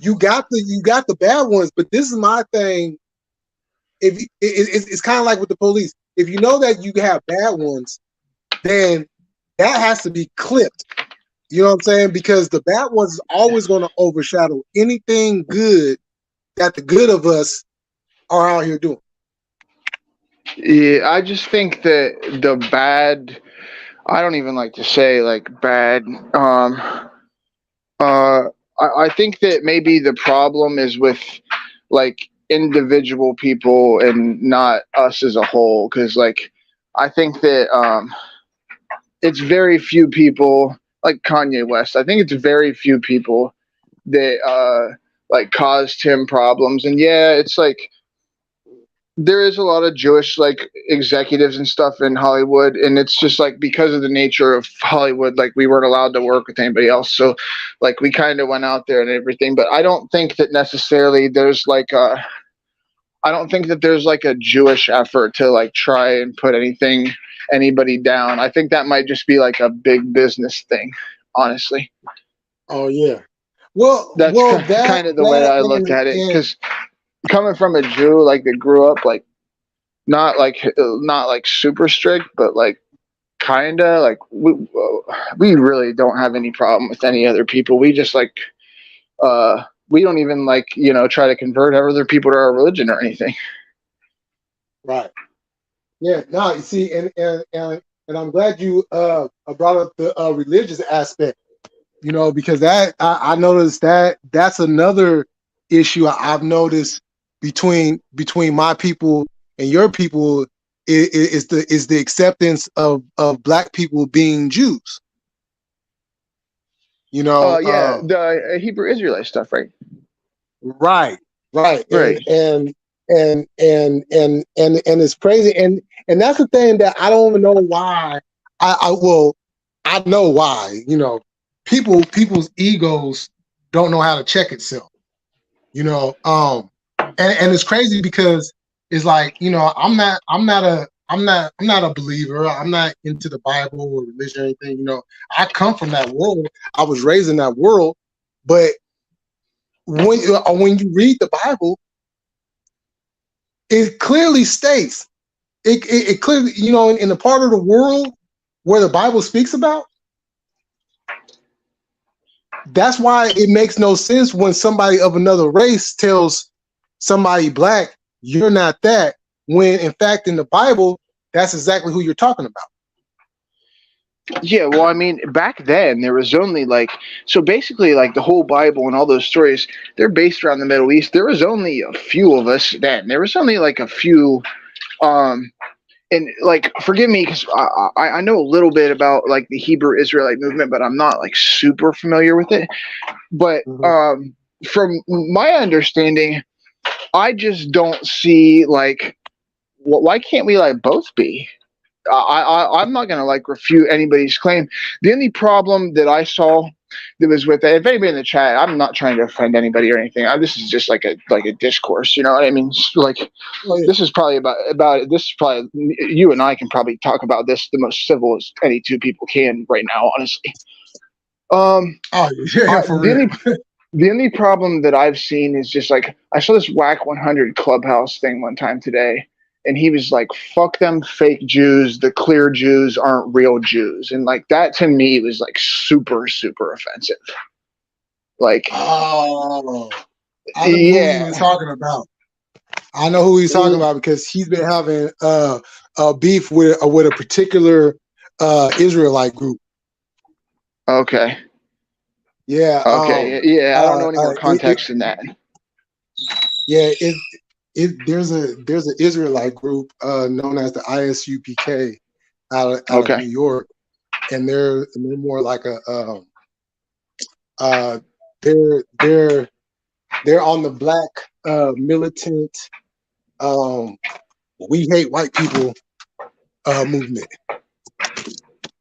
you got the bad ones, but this is my thing. If it's kind of like with the police, if you know that you have bad ones, then that has to be clipped. You know what I'm saying? Because the bad ones is always going to overshadow anything good that the good of us are out here doing. Yeah, I just think that the bad. I don't even like to say like bad. Uh, I think that maybe the problem is with like individual people and not us as a whole. Because like I think that it's very few people like Kanye West. I think it's very few people that like caused him problems. And yeah, it's like there is a lot of Jewish like executives and stuff in Hollywood, and it's just like because of the nature of Hollywood, like we weren't allowed to work with anybody else, so like we kind of went out there and everything. But I don't think that necessarily there's like I don't think that there's like a Jewish effort to like try and put anybody down. I think that might just be like a big business thing, honestly. Oh yeah. Well, That's that kind of the way I look at it and because coming from a Jew like that grew up like not like super strict, but like kinda like we really don't have any problem with any other people. We just like we don't even like try to convert other people to our religion or anything. right. Yeah. No, you see, and I'm glad you brought up the religious aspect. Because that I noticed that's another issue I've noticed between my people and your people is the acceptance of black people being Jews. You know, Yeah, the Hebrew Israelite stuff, right? right, Right. and it's crazy, and that's the thing that I don't even know why. I know why. You know, people's egos don't know how to check itself. You know, and it's crazy because it's like, you know, I'm not a believer. I'm not into the Bible or religion or anything. You know, I come from that world. I was raised in that world, but when you read the Bible, it clearly states it clearly, you know, in the part of the world where the Bible speaks about. That's why it makes no sense when somebody of another race tells somebody black, you're not that, when in fact in the Bible, that's exactly who you're talking about. Yeah, well, I mean, back then there was only like, so basically like the whole Bible and all those stories, they're based around the Middle East. There was only a few of us then. There was only like a few, and like, forgive me because I know a little bit about like the Hebrew Israelite movement, but I'm not like super familiar with it. But from my understanding, I just don't see like, why can't we like both be? I'm not going to like refute anybody's claim. The only problem that I saw that was with it, if anybody in the chat, I'm not trying to offend anybody or anything. This is just like a discourse, you know what I mean? Like, this is probably about this is probably, you and I can probably talk about this the most civil as any two people can right now, honestly. For real. The only problem that I've seen is just like, I saw this Whack 100 Clubhouse thing one time today, and he was like, fuck them fake Jews, the clear Jews aren't real Jews. And like, that to me was like super, super offensive. Like, oh, I know who he was talking about. I know who he's talking about because he's been having a beef with a particular Israelite group. Okay. Yeah. Okay. Yeah. I don't know any more context than that. Yeah. There's an Israelite group known as the ISUPK out of New York, and they're more like a they're on the black militant we hate white people movement.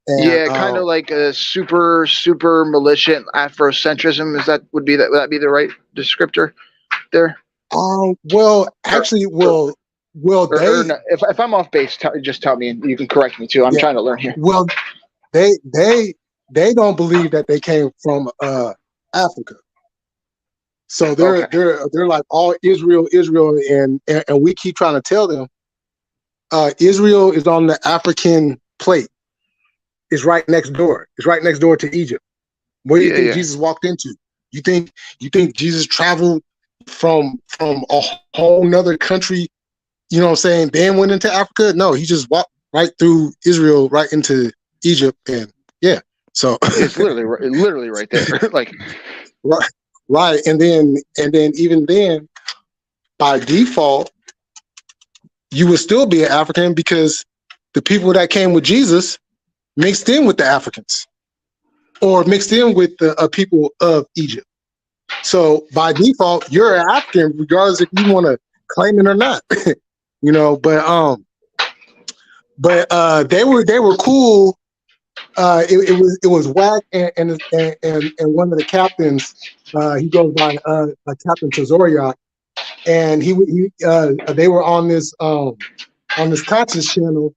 And, yeah, kind of like a super militant Afrocentrism. Would that be the right descriptor there? Well, actually, no, if I'm off base, just tell me, and you can correct me too. I'm trying to learn here. Well, they don't believe that they came from Africa, so they're like all Israel, and we keep trying to tell them Israel is on the African plate. It's right next door. It's right next door to Egypt. Where do you think Jesus walked into? You think Jesus traveled from a whole nother country, you know what I'm saying, then went into Africa? No, he just walked right through Israel, right into Egypt, and so it's literally right there. Like, right, and then even then, by default, you would still be an African because the people that came with Jesus mixed in with the Africans, or mixed in with the people of Egypt. So by default, you're an African, regardless if you want to claim it or not. You know, but they were cool. It was Whack and one of the captains. He goes by Captain Tazoriak, and they were on this conscious channel.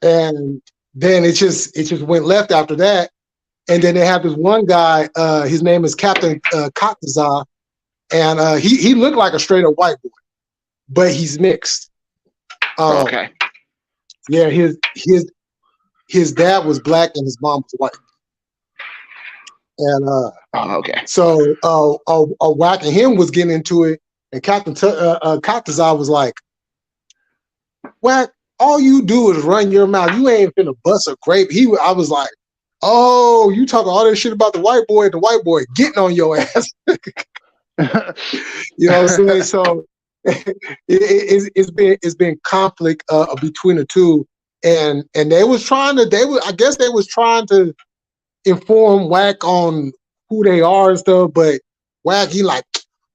And then it just went left after that. And then they have this one guy, his name is Captain Kataza, and he looked like a straight up white boy, but he's mixed. Okay. Yeah, his dad was black and his mom was white. And so Whack and him was getting into it, and Captain Kataza was like, Whack, all you do is run your mouth. You ain't finna bust a grape. I was like, oh, you talking all that shit about the white boy getting on your ass. You know what I'm saying? So it's been conflict between the two, and they was trying to I guess they was trying to inform Wack on who they are and stuff, but Wack he like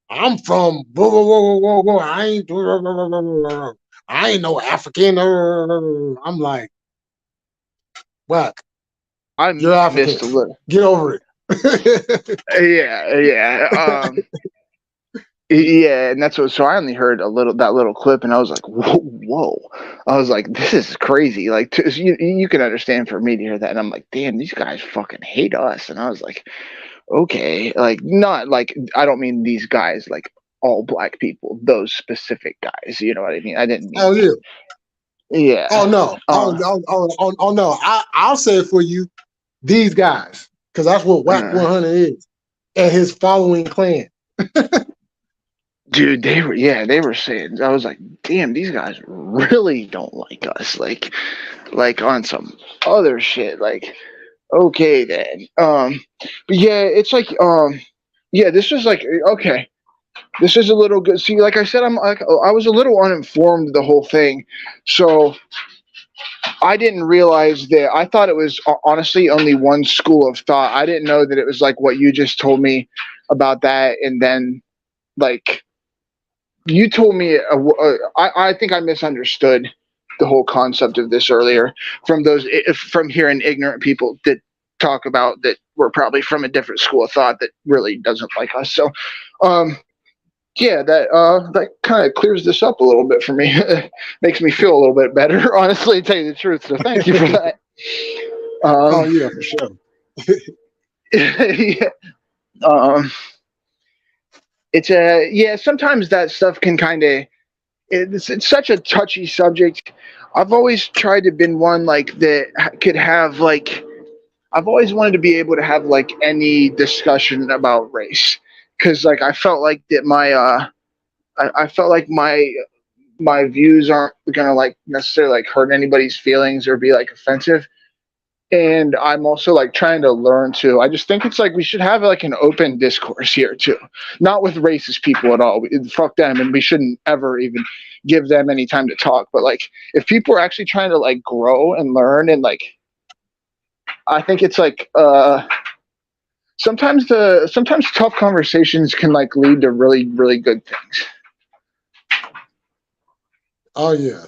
I'm from blah, blah, blah, blah, blah. I ain't no African. I'm like, Wack, I you're African. missed a little. Get over it. Yeah. Yeah, and that's what. So I only heard that little clip, and I was like, whoa. I was like, this is crazy. Like, you can understand for me to hear that, and I'm like, damn, these guys fucking hate us. And I was like, okay, like not like I don't mean these guys like all black people, those specific guys. You know what I mean? I didn't mean. Oh yeah. Yeah. Oh no. Oh no. I'll say it for you. These guys, because that's what Wack 100 is, and his following clan. Dude, they were saying, I was like, damn, these guys really don't like us, like on some other shit, like, okay then, but yeah, it's like, yeah, this was like, okay, this is a little good. See, like I said, I was a little uninformed the whole thing, so I didn't realize that. I thought it was honestly only one school of thought. I didn't know that it was like what you just told me about that, and then like. You told me, I think I misunderstood the whole concept of this earlier from hearing ignorant people that talk about that we're probably from a different school of thought that really doesn't like us. So, yeah, that kind of clears this up a little bit for me. Makes me feel a little bit better, honestly, to tell you the truth. So thank you for that. Oh yeah, for sure. Yeah. It's sometimes that stuff can kind of it's such a touchy subject. I've always tried to been one like that could have like I've always wanted to be able to have like any discussion about race because like I felt like that I felt like my views aren't gonna like necessarily like hurt anybody's feelings or be like offensive. And I'm also like trying to learn too. I just think it's like we should have like an open discourse here too, not with racist people at all. Fuck them, and we shouldn't ever even give them any time to talk. But like, if people are actually trying to like grow and learn, and like, I think it's like sometimes tough conversations can like lead to really really good things. Oh yeah,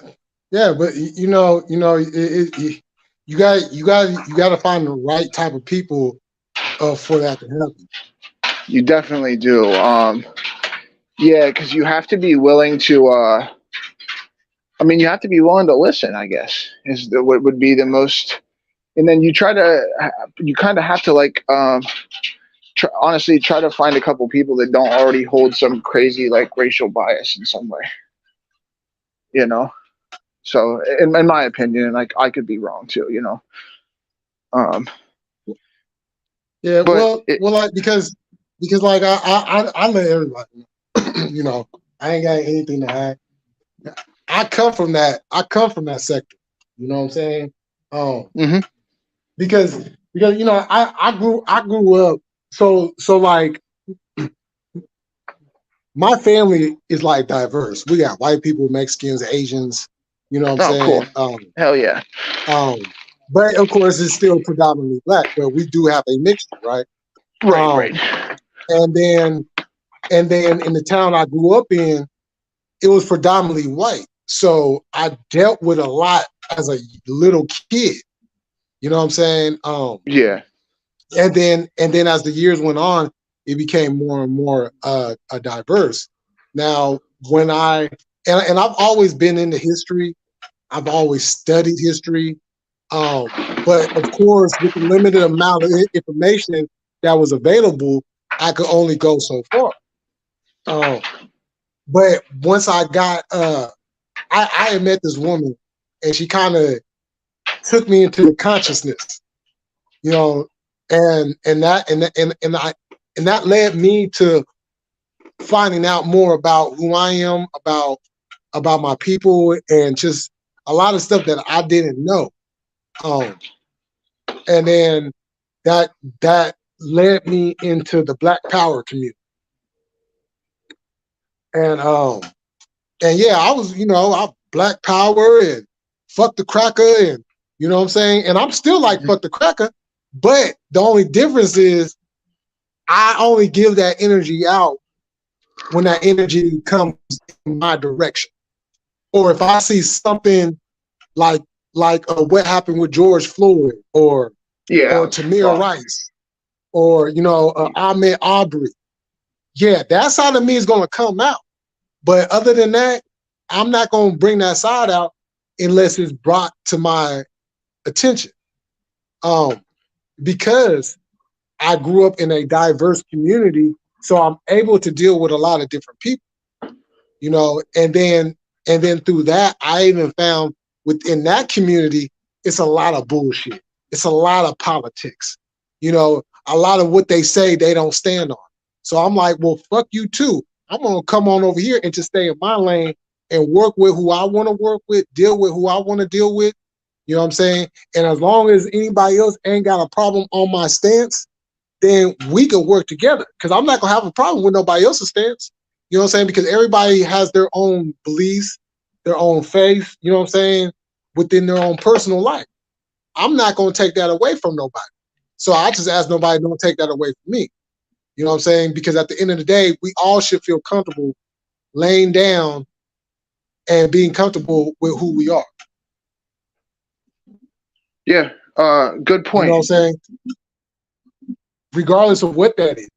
yeah. But you know, you got to find the right type of people for that to happen. You definitely do. Yeah, because you have to be willing to. I mean, you have to be willing to listen. I guess what would be the most. And then you kind of have to like, honestly, try to find a couple people that don't already hold some crazy like racial bias in some way. You know. So, in my opinion, like I could be wrong too. You know. Yeah, But like because like I let everybody know, you know, I ain't got anything to hide. I come from that sector. You know what I'm saying? mm-hmm. Because you know I grew up so like my family is like diverse. We got white people, Mexicans, Asians. You know what I'm Cool. saying? Hell yeah. But of course, it's still predominantly black. But we do have a mixture, right? Right. And then in the town I grew up in, it was predominantly white. So I dealt with a lot as a little kid. You know what I'm saying? Yeah. And then as the years went on, it became more and more diverse. Now, when and I've always been into history. I've always studied history. But of course, with the limited amount of information that was available, I could only go so far. But once I got, I had met this woman, and she kind of took me into the consciousness, you know, and that led me to finding out more about who I am, about my people, and just a lot of stuff that I didn't know. And then that led me into the Black Power community. And yeah, I was, I Black Power and fuck the cracker, and you know what I'm saying? And I'm still like fuck the cracker, but the only difference is I only give that energy out when that energy comes in my direction. Or if I see something like what happened with George Floyd or Tamir Rice or Ahmed Aubrey. Yeah, that side of me is gonna come out. But other than that, I'm not gonna bring that side out unless it's brought to my attention. Because I grew up in a diverse community, so I'm able to deal with a lot of different people, and then through that, I even found within that community, it's a lot of bullshit. It's a lot of politics. A lot of what they say they don't stand on. So I'm like, well, fuck you too. I'm gonna come on over here and just stay in my lane and work with who I want to work with, deal with who I want to deal with. You know what I'm saying? And as long as anybody else ain't got a problem on my stance, then we can work together. Because I'm not gonna have a problem with nobody else's stance. You know what I'm saying? Because everybody has their own beliefs, their own faith, you know what I'm saying, within their own personal life. I'm not gonna take that away from nobody. So I just ask nobody, don't take that away from me. You know what I'm saying? Because at the end of the day, we all should feel comfortable laying down and being comfortable with who we are. Yeah, good point. You know what I'm saying? Regardless of what that is,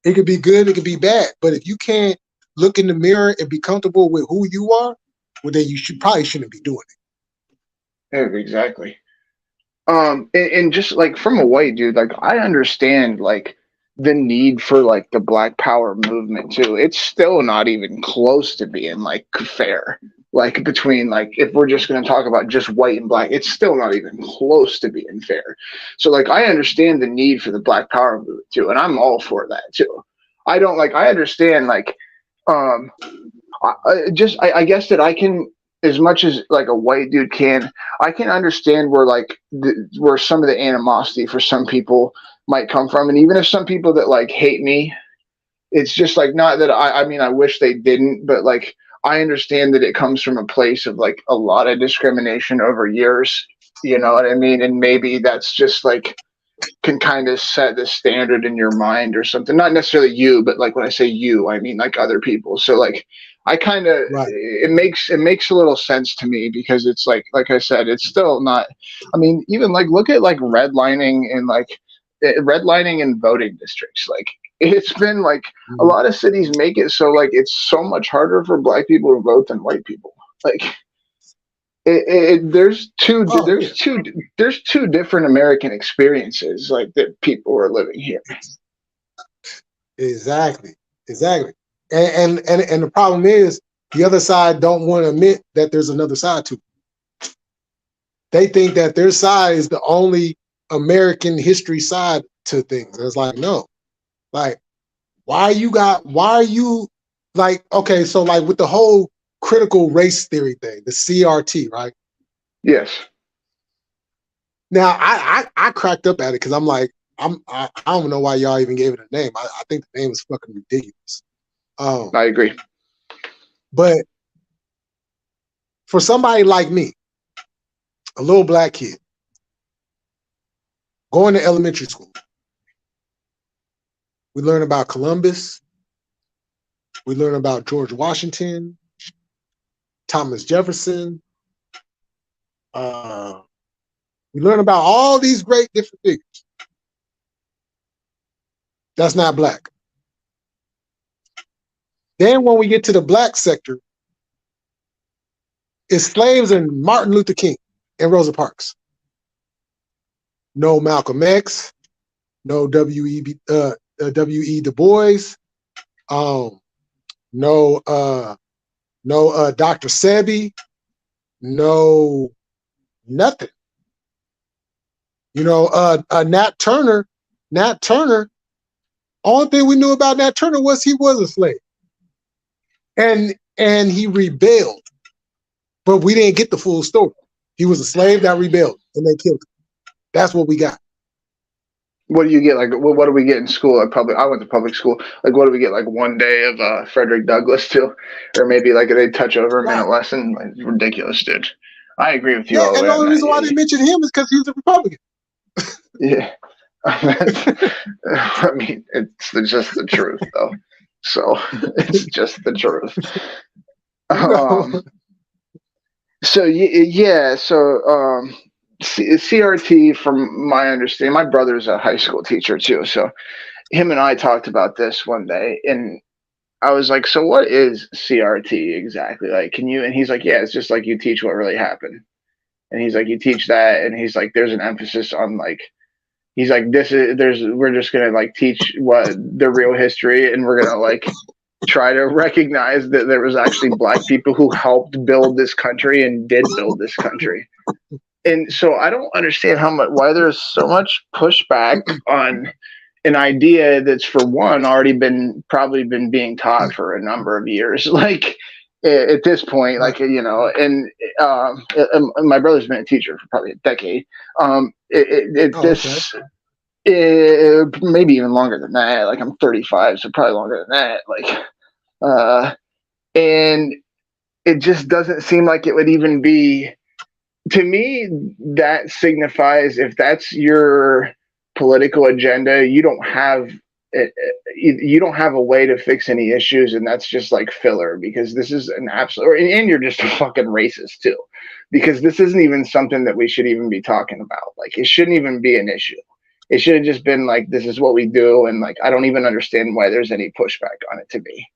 it could be good, it could be bad. But if you can't look in the mirror and be comfortable with who you are, well, then you probably shouldn't be doing it. Yeah, exactly. And just like from a white dude, like I understand like the need for like the Black Power movement too. It's still not even close to being like fair. Like between like if we're just gonna talk about just white and black, it's still not even close to being fair. So like I understand the need for the Black Power movement too, and I'm all for that too. I don't like I understand like I guess that I can, as much as like a white dude can, I can understand where like where some of the animosity for some people might come from, and even if some people that like hate me, it's just like not that I mean I wish they didn't, but like I understand that it comes from a place of like a lot of discrimination over years. You know what I mean? And maybe that's just like can kind of set the standard in your mind or something. Not necessarily you, but like when I say you, I mean like other people. So like I kind of it makes a little sense to me because it's like I said, it's still not. I mean, even like look at like redlining and like redlining in voting districts. Like it's been like a lot of cities make it so like it's so much harder for black people to vote than white people. Like there's two different American experiences like that people are living here. Exactly. And the problem is the other side don't want to admit that there's another side to it. They think that their side is the only American history side to things. And it's like, no. Like, why are you like, okay, so like with the whole critical race theory thing, the CRT, right? Yes. Now I cracked up at it because I'm like, I don't know why y'all even gave it a name. I think the name is fucking ridiculous. I agree. But for somebody like me, a little black kid, going to elementary school, we learn about Columbus, we learn about George Washington, Thomas Jefferson, we learn about all these great different figures. That's not black. Then when we get to the black sector, it's slaves and Martin Luther King and Rosa Parks. No Malcolm X, no W.E. Du Bois, no Dr. Sebi, no nothing. Nat Turner, only thing we knew about Nat Turner was he was a slave. And he rebelled. But we didn't get the full story. He was a slave that rebelled and they killed him. That's what we got. What do you get? Like, what do we get in school? At public, I went to public school. Like, what do we get? Like one day of Frederick Douglass too, or maybe like they touch over a Right. minute lesson. Like, it's ridiculous, dude. I agree with you Yeah, all the and way the on only that. reason why they mention him is because he's a Republican. Yeah. I mean, it's just the truth, though. So it's just the truth. You know? So yeah, so CRT, from my understanding, my brother's a high school teacher too. So him and I talked about this one day, and I was like, "So what is CRT exactly? Like, can you?" And he's like, "Yeah, it's just like you teach what really happened." And he's like, "You teach that," and he's like, "There's an emphasis on like." He's like, we're just gonna like teach what the real history, and we're gonna like try to recognize that there was actually black people who helped build this country and did build this country. And so I don't understand why there's so much pushback on an idea that's, for one, already probably been being taught for a number of years. Like at this point, like, you know, and my brother's been a teacher for probably a decade. Okay. Maybe even longer than that. Like, I'm 35, so probably longer than that. Like, and it just doesn't seem like it would even be, to me, that signifies, if that's your political agenda, you don't have a way to fix any issues, and that's just like filler, because this is an absolute, and you're just a fucking racist too, because this isn't even something that we should even be talking about. Like, it shouldn't even be an issue. It should have just been like, this is what we do, and like, I don't even understand why there's any pushback on it to me.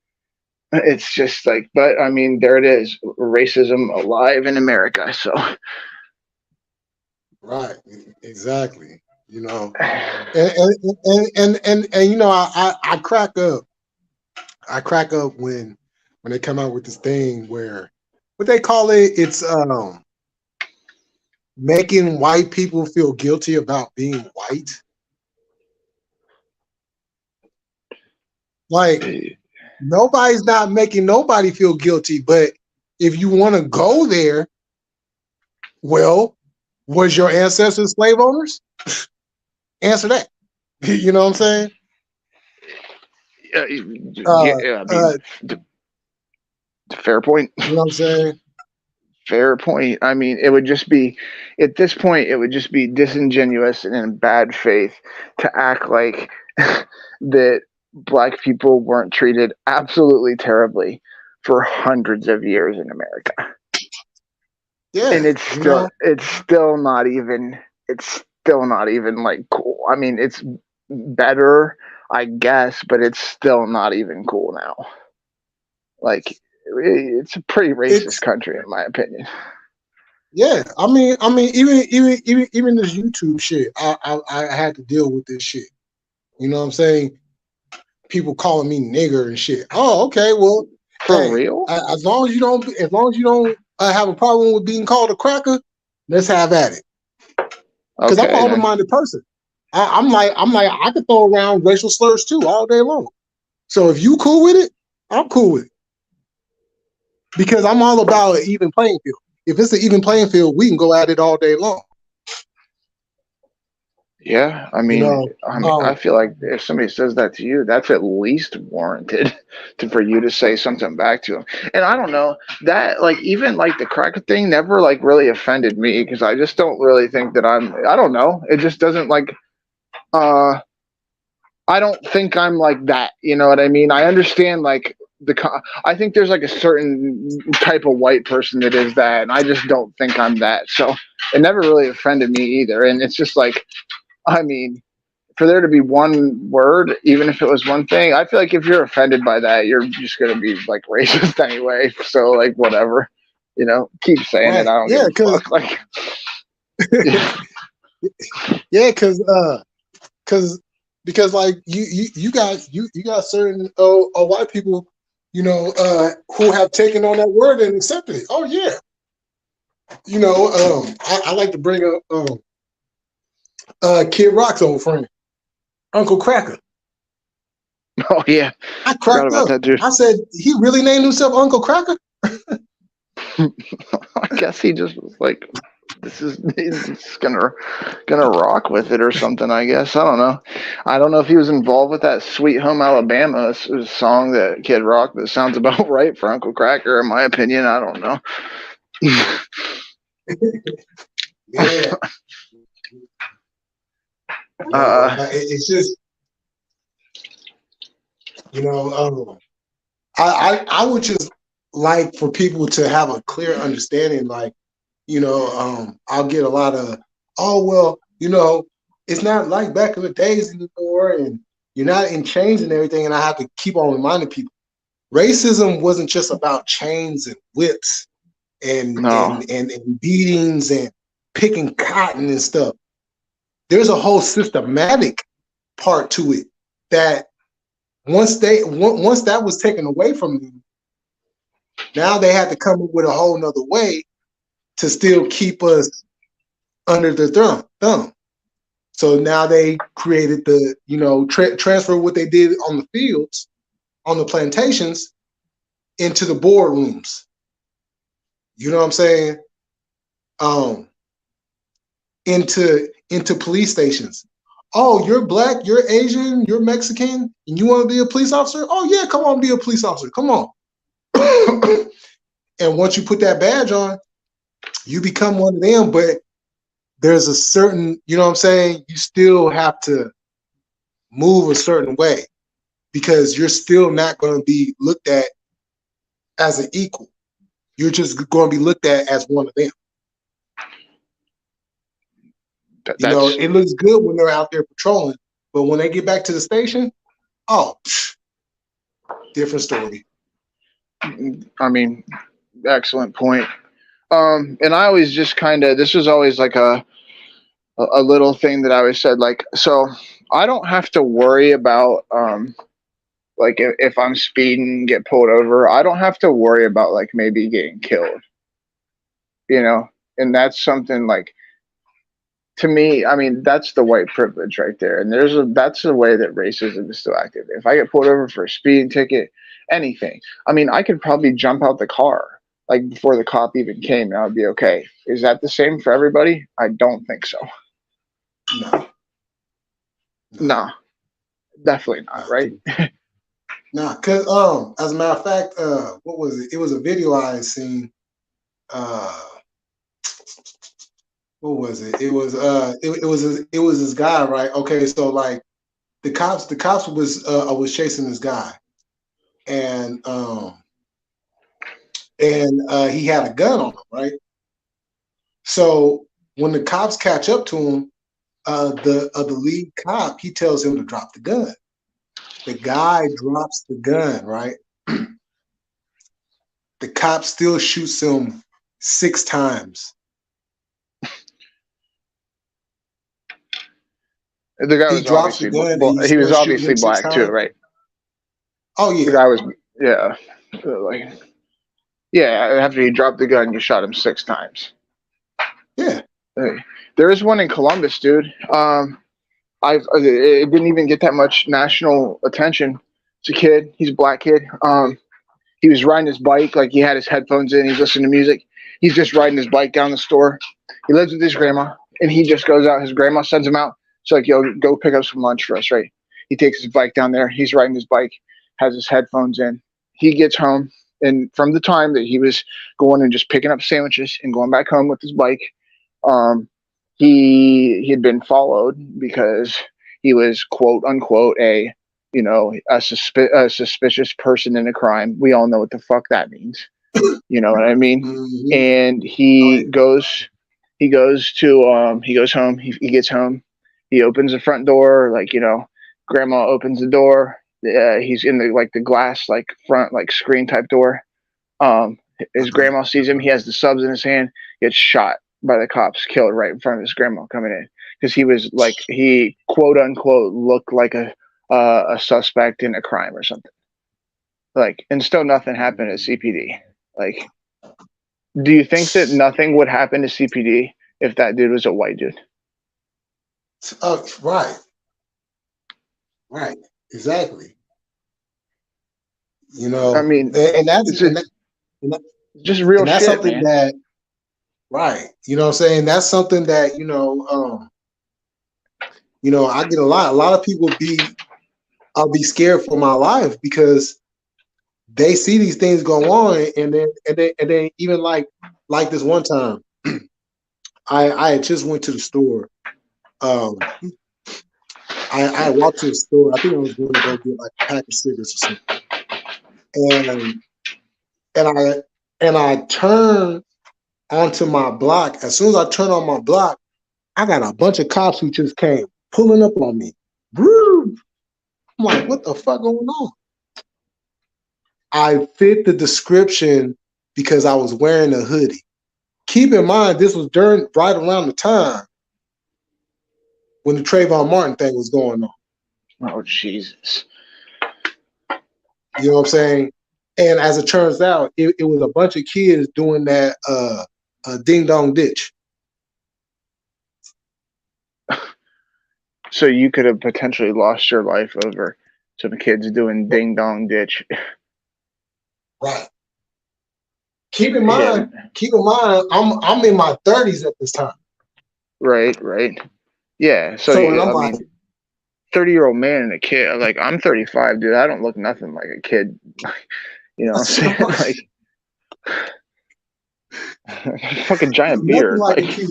It's just like, but I mean, there it is, racism alive in America. So Right. Exactly. You know, and you know, I crack up. I crack up when they come out with this thing where, what they call it, it's making white people feel guilty about being white. Like, nobody's not making nobody feel guilty, but if you want to go there, well, was your ancestors slave owners? Answer that. You know what I'm saying? I mean, fair point. You know what I'm saying? Fair point. I mean, it would just be, at this point, it would just be disingenuous and in bad faith to act like that black people weren't treated absolutely terribly for hundreds of years in America. Yeah. And it's still not even like cool. I mean, it's better, I guess, but it's still not even cool now. Like, it's a pretty racist country, in my opinion. Yeah, I mean, even this YouTube shit, I had to deal with this shit. You know what I'm saying? People calling me nigger and shit. Oh, okay, well, For real? as long as you don't have a problem with being called a cracker, let's have at it. Because I'm an open-minded person. I'm like, I could throw around racial slurs too all day long. So if you cool with it, I'm cool with it. Because I'm all about an even playing field. If it's an even playing field, we can go at it all day long. Yeah, I mean, I feel like if somebody says that to you, that's at least warranted for you to say something back to them. And I don't know, that, like, even like the cracker thing never like really offended me, because I just don't really think that I don't know. It just doesn't like, I don't think I'm like that. You know what I mean? I understand like I think there's like a certain type of white person that is that, and I just don't think I'm that. So it never really offended me either. And it's just like, I mean, for there to be one word, even if it was one thing, I feel like if you're offended by that, you're just gonna be like racist anyway. So like, whatever, you know, keep saying it. I don't give a fuck. Like, yeah, because like you got certain white people, you know, who have taken on that word and accepted it. Oh yeah, you know, I like to bring up Kid Rock's old friend, Uncle Cracker. Oh yeah, I cracked about up. that dude. I said, he really named himself Uncle Cracker? I guess he just was like He's gonna rock with it or something. I guess I don't know. I don't know if he was involved with that "Sweet Home Alabama" song that Kid Rock, but it sounds about right for Uncle Cracker, in my opinion. I don't know. Yeah. It's just, I would just like for people to have a clear understanding. Like, I'll get a lot of, oh well, it's not like back in the days anymore, and you're not in chains and everything. And I have to keep on reminding people, racism wasn't just about chains and whips and No. and beatings and picking cotton and stuff. There's a whole systematic part to it that once that was taken away from them, now they had to come up with a whole nother way to still keep us under the thumb. So now they created the, transfer what they did on the fields, on the plantations, into the boardrooms. You know what I'm saying? Into police stations. Oh, you're black, you're Asian, you're Mexican, and you want to be a police officer? Oh yeah, come on, be a police officer. Come on. And once you put that badge on, you become one of them, but there's a certain, you know what I'm saying? You still have to move a certain way because you're still not going to be looked at as an equal. You're just going to be looked at as one of them. It looks good when they're out there patrolling, but when they get back to the station, different story. I mean, excellent point. And I always just this was always like a little thing that I always said, like, so I don't have to worry about, like if I'm speeding, get pulled over, I don't have to worry about like maybe getting killed, and that's something like, to me, I mean, that's the white privilege right there. And that's the way that racism is still active. If I get pulled over for a speeding ticket, anything, I mean, I could probably jump out the car like before the cop even came and I would be okay. Is that the same for everybody? I don't think so. No, definitely not, right? Nah, because as a matter of fact, what was it? It was a video I had seen. What was it? It was this guy, right? Okay, so like the cops was chasing this guy, and he had a gun on him, right? So when the cops catch up to him, the lead cop, he tells him to drop the gun. The guy drops the gun, right? The cop still shoots him 6 times. The guy was drops the gun. he was obviously black too, right? Oh yeah. The guy was, yeah, like, yeah. After he dropped the gun, you shot him 6 times. Yeah. There is one in Columbus, dude. It didn't even get that much national attention. It's a kid. He's a black kid. He was riding his bike, like he had his headphones in. He's listening to music. He's just riding his bike down the store. He lives with his grandma, and he just goes out. His grandma sends him out. So like, yo, go pick up some lunch for us, right? He takes his bike down there. He's riding his bike, has his headphones in. He gets home, and from the time that he was going and just picking up sandwiches and going back home with his bike, he had been followed because he was, quote unquote, a suspicious person in a crime. We all know what the fuck that means. You know what I mean? Mm-hmm. And he goes home. He gets home. He opens the front door, like, grandma opens the door. He's in the glass, like front, like screen type door. His grandma sees him. He has the subs in his hand. Gets shot by the cops, killed right in front of his grandma coming in because he was like, he quote unquote looked like a suspect in a crime or something. Like, and still nothing happened at CPD. Like, do you think that nothing would happen to CPD if that dude was a white dude? Right, exactly. I mean, and that's just real and that's shit, something man. Right. You know what I'm saying? That's something that, I get a lot. A lot of people I'll be scared for my life because they see these things go on, and then even like this one time, I had just went to the store. Um, I walked to the store. I think I was going to go get like a pack of cigarettes or something, and and I turned onto my block. As soon as I turned on my block, I got a bunch of cops who just came pulling up on me. Woo! I'm like, what the fuck going on? I fit the description because I was wearing a hoodie. Keep in mind, this was right around the time when the Trayvon Martin thing was going on. Oh Jesus! You know what I'm saying? And as it turns out, it was a bunch of kids doing that ding dong ditch. So you could have potentially lost your life over some kids doing ding dong ditch. Right. Keep in Yeah. mind, I'm in my 30s at this time. Right. Yeah. So So and I'm I like, mean, 30-year-old man and a kid. Like I'm 35, dude. I don't look nothing like a kid. You know what I'm saying? Like fucking giant nothing beard. like a Like kid,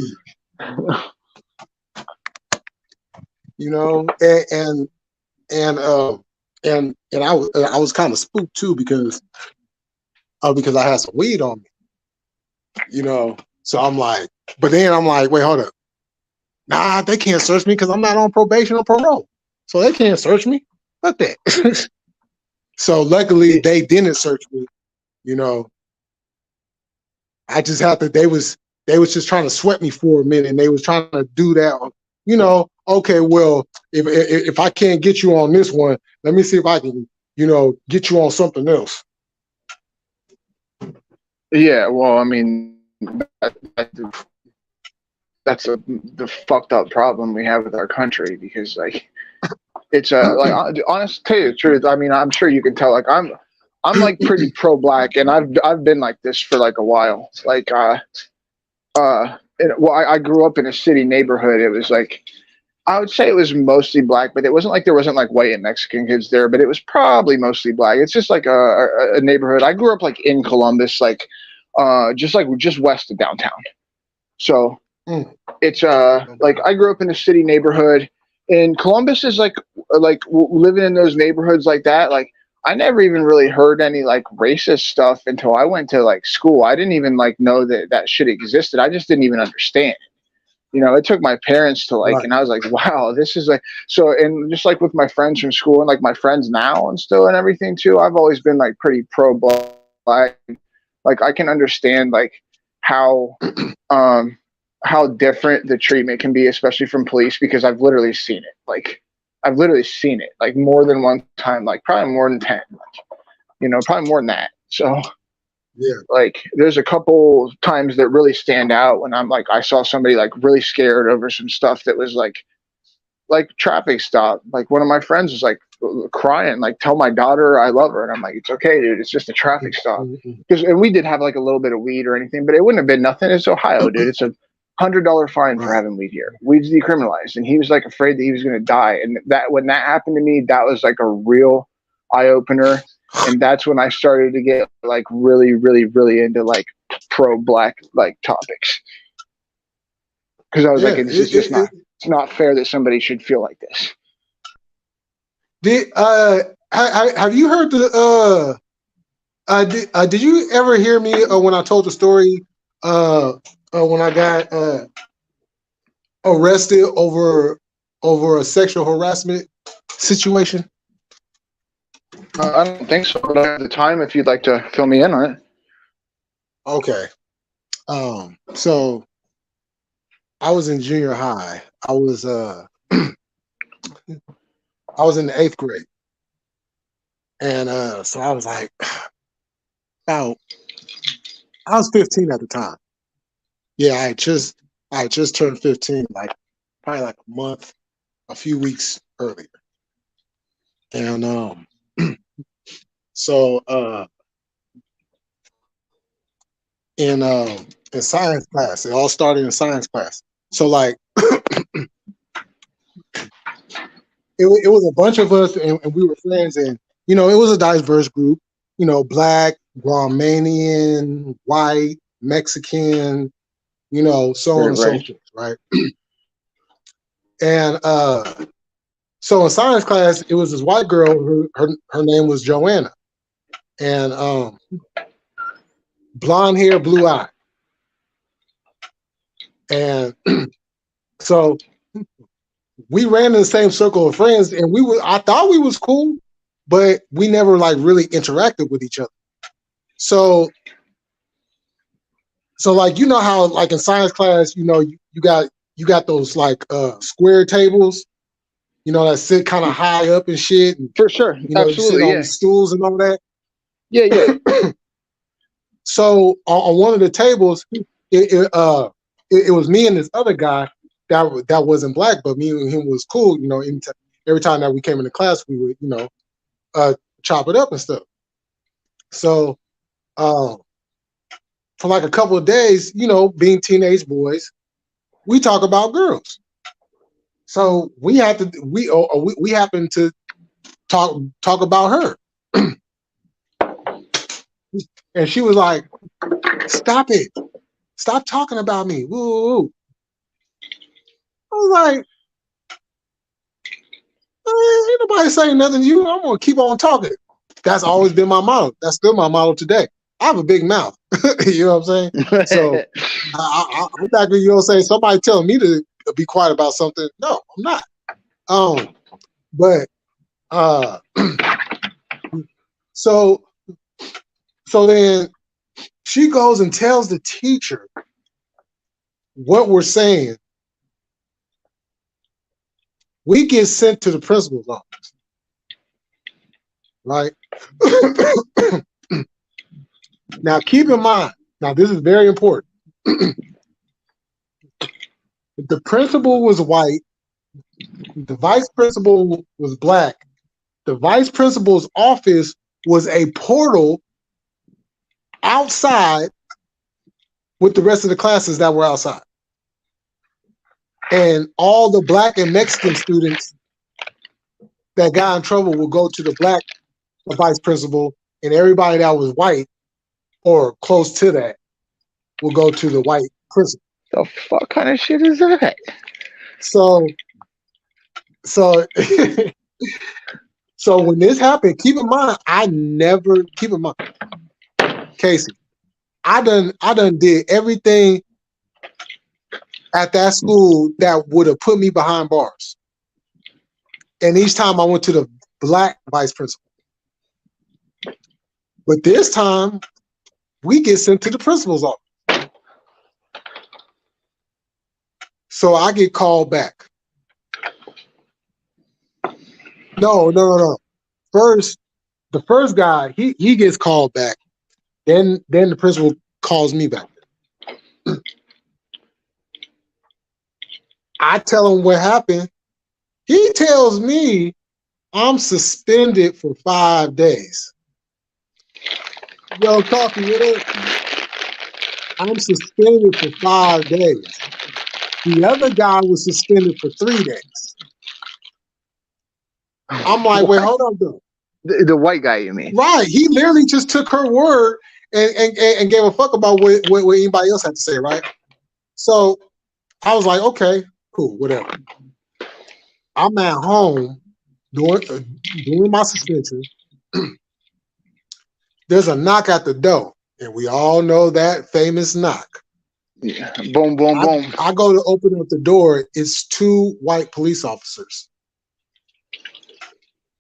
and I was kind of spooked too because I had some weed on me. So I'm like, but then I'm like, wait, hold up. Nah, they can't search me because I'm not on probation or parole. So they can't search me. Fuck that. So luckily they didn't search me. You know, I just had to. They was just trying to sweat me for a minute, and they was trying to do that. Okay, well, if I can't get you on this one, let me see if I can, get you on something else. yeah. Well, I mean, that's the fucked up problem we have with our country because like it's like honest to tell you the truth. I mean, I'm sure you can tell. Like I'm like pretty pro black, and I've been like this for like a while. Like well, I grew up in a city neighborhood. It was like I would say it was mostly black, but it wasn't like there wasn't like white and Mexican kids there, but it was probably mostly black. It's just like a neighborhood. I grew up like in Columbus, like just west of downtown. So Mm. it's like I grew up in a city neighborhood, and Columbus is living in those neighborhoods like that. Like I never even really heard any like racist stuff until I went to like school. I didn't even like know that shit existed. I just didn't even understand. It took my parents to like, Right. and I was like, wow, this is like so. And just like with my friends from school and like my friends now and still and everything too, I've always been like pretty pro black. Like I can understand like how um how different the treatment can be, especially from police, because I've literally seen it. Like I've literally seen it like more than one time, like probably more than 10, like, probably more than that. So Yeah. like there's a couple times that really stand out when I'm like I saw somebody like really scared over some stuff that was like traffic stop. Like one of my friends was like crying, like tell my daughter I love her, and I'm like it's okay, dude. It's just a traffic stop. And we did have like a little bit of weed or anything, but it wouldn't have been nothing. It's Ohio, dude. It's $100 fine for Right. having weed here. Weed's decriminalized, and he was like afraid that he was going to die. And that when that happened to me, that was like a real eye opener. And that's when I started to get like really, really, really into like pro black like topics because I was like, Yeah. this is just not. It's not fair that somebody should feel like this. Have you heard did you ever hear me when I told the story when I got arrested over a sexual harassment situation? I don't think so, but I have the time if you'd like to fill me in on it. Okay. So I was in junior high. I was I was in the 8th grade. And so I was like about I was 15 at the time. Yeah, I had just turned 15, like probably like a few weeks earlier. And so and in science class. It all started in science class. So like it was a bunch of us, and we were friends, and you know, it was a diverse group. You know, black, Romanian, white, Mexican, you know, so on and so Right. forth, right? And so in science class, it was this white girl. Her name was Joanna, and blonde hair, blue eye, and so we ran in the same circle of friends, and I thought we was cool, but we never like really interacted with each other. So like, you know how like in science class, you know, you got those like square tables, you know, that sit kind of high up and shit, and For sure. you know, you sit Absolutely. on Yeah. stools and all that. Yeah. So on one of the tables, it was me and this other guy that wasn't black, but me and him was cool. You know, every time that we came into class, we would, you know, chop it up and stuff. So for like a couple of days, you know, being teenage boys, we talk about girls. So we happened to talk about her, and she was like, "Stop it! Stop talking about me!" Woo. I was like, ain't nobody saying nothing to you. I'm gonna keep on talking. That's always been my motto. That's still my motto today. I have a big mouth. You know what I'm saying? So I'm not gonna, you know, say somebody telling me to be quiet about something. No, I'm not. But so then she goes and tells the teacher what we're saying. We get sent to the principal's office, right? Now, keep in mind, now this is very important. The principal was white. The vice principal was black. The vice principal's office was a portal outside with the rest of the classes that were outside. And all the black and Mexican students that got in trouble would go to the black vice principal, and everybody that was white or close to that will go to the white principal. The fuck kind of shit is that? So so when this happened, keep in mind, Casey, I done did everything at that school that would have put me behind bars. And each time I went to the black vice principal. But this time, we get sent to the principal's office. So I get called back. No. First, the first guy, he gets called back. Then the principal calls me back. I tell him what happened. He tells me I'm suspended for 5 days. Yo, Coffee, what up? I'm suspended for 5 days. The other guy was suspended for 3 days. I'm like, wait, hold on, though. The white guy, you mean? Right. He literally just took her word and gave a fuck about what anybody else had to say, right? So I was like, okay, cool, whatever. I'm at home during my suspension. There's a knock at the door, and we all know that famous knock. Yeah. Boom, boom, boom. I go to open up the door. It's 2 white police officers.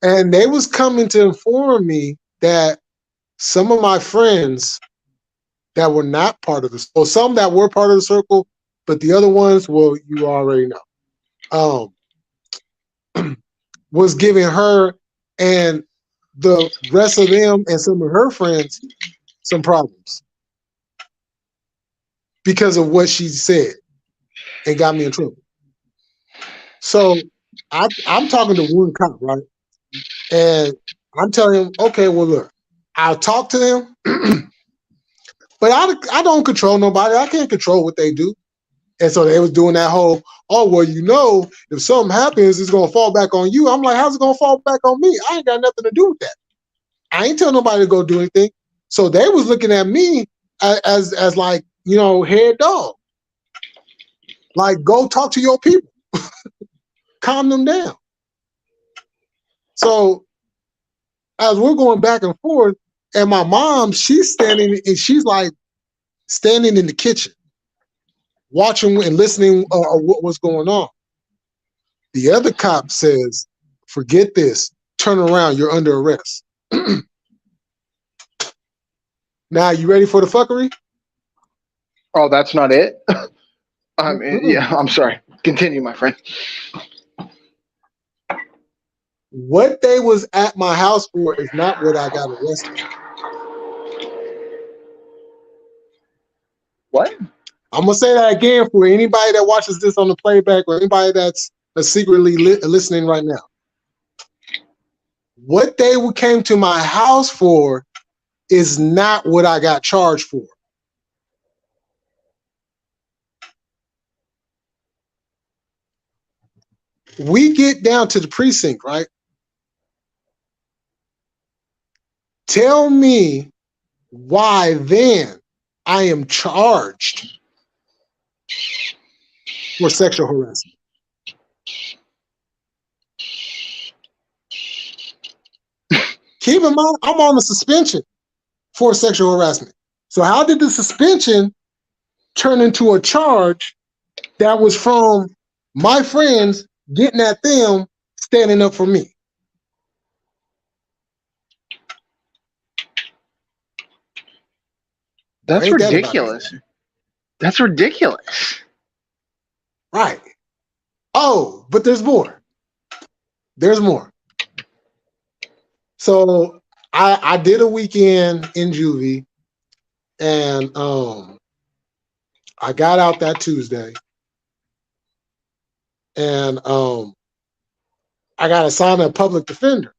And they was coming to inform me that some of my friends that were not part of the circle, some that were part of the circle, but the other ones, well, you already know, was giving her and the rest of them and some of her friends some problems because of what she said and got me in trouble. So I'm talking to one cop, right? And I'm telling him, okay, well, look, I'll talk to them. But I don't control nobody. I can't control what they do. And so they was doing that whole, oh, well, if something happens, it's going to fall back on you. I'm like, how's it going to fall back on me? I ain't got nothing to do with that. I ain't tell nobody to go do anything. So they was looking at me as like, head dog. Like, go talk to your people. Calm them down. So as we're going back and forth, and my mom, she's standing in the kitchen, watching and listening what was going on. The other cop says, forget this. Turn around. You're under arrest. Now, you ready for the fuckery? Oh, that's not it? Yeah, I'm sorry. Continue, my friend. What they was at my house for is not what I got arrested. What? I'm going to say that again for anybody that watches this on the playback or anybody that's secretly listening right now. What they came to my house for is not what I got charged for. We get down to the precinct, right? Tell me why then I am charged for sexual harassment. Keep in mind, I'm on a suspension for sexual harassment. So how did the suspension turn into a charge that was from my friends getting at them standing up for me? That's ridiculous. That's ridiculous. Right. Oh, but there's more. There's more. So I did a weekend in juvie, and I got out that Tuesday, and I got assigned a public defender.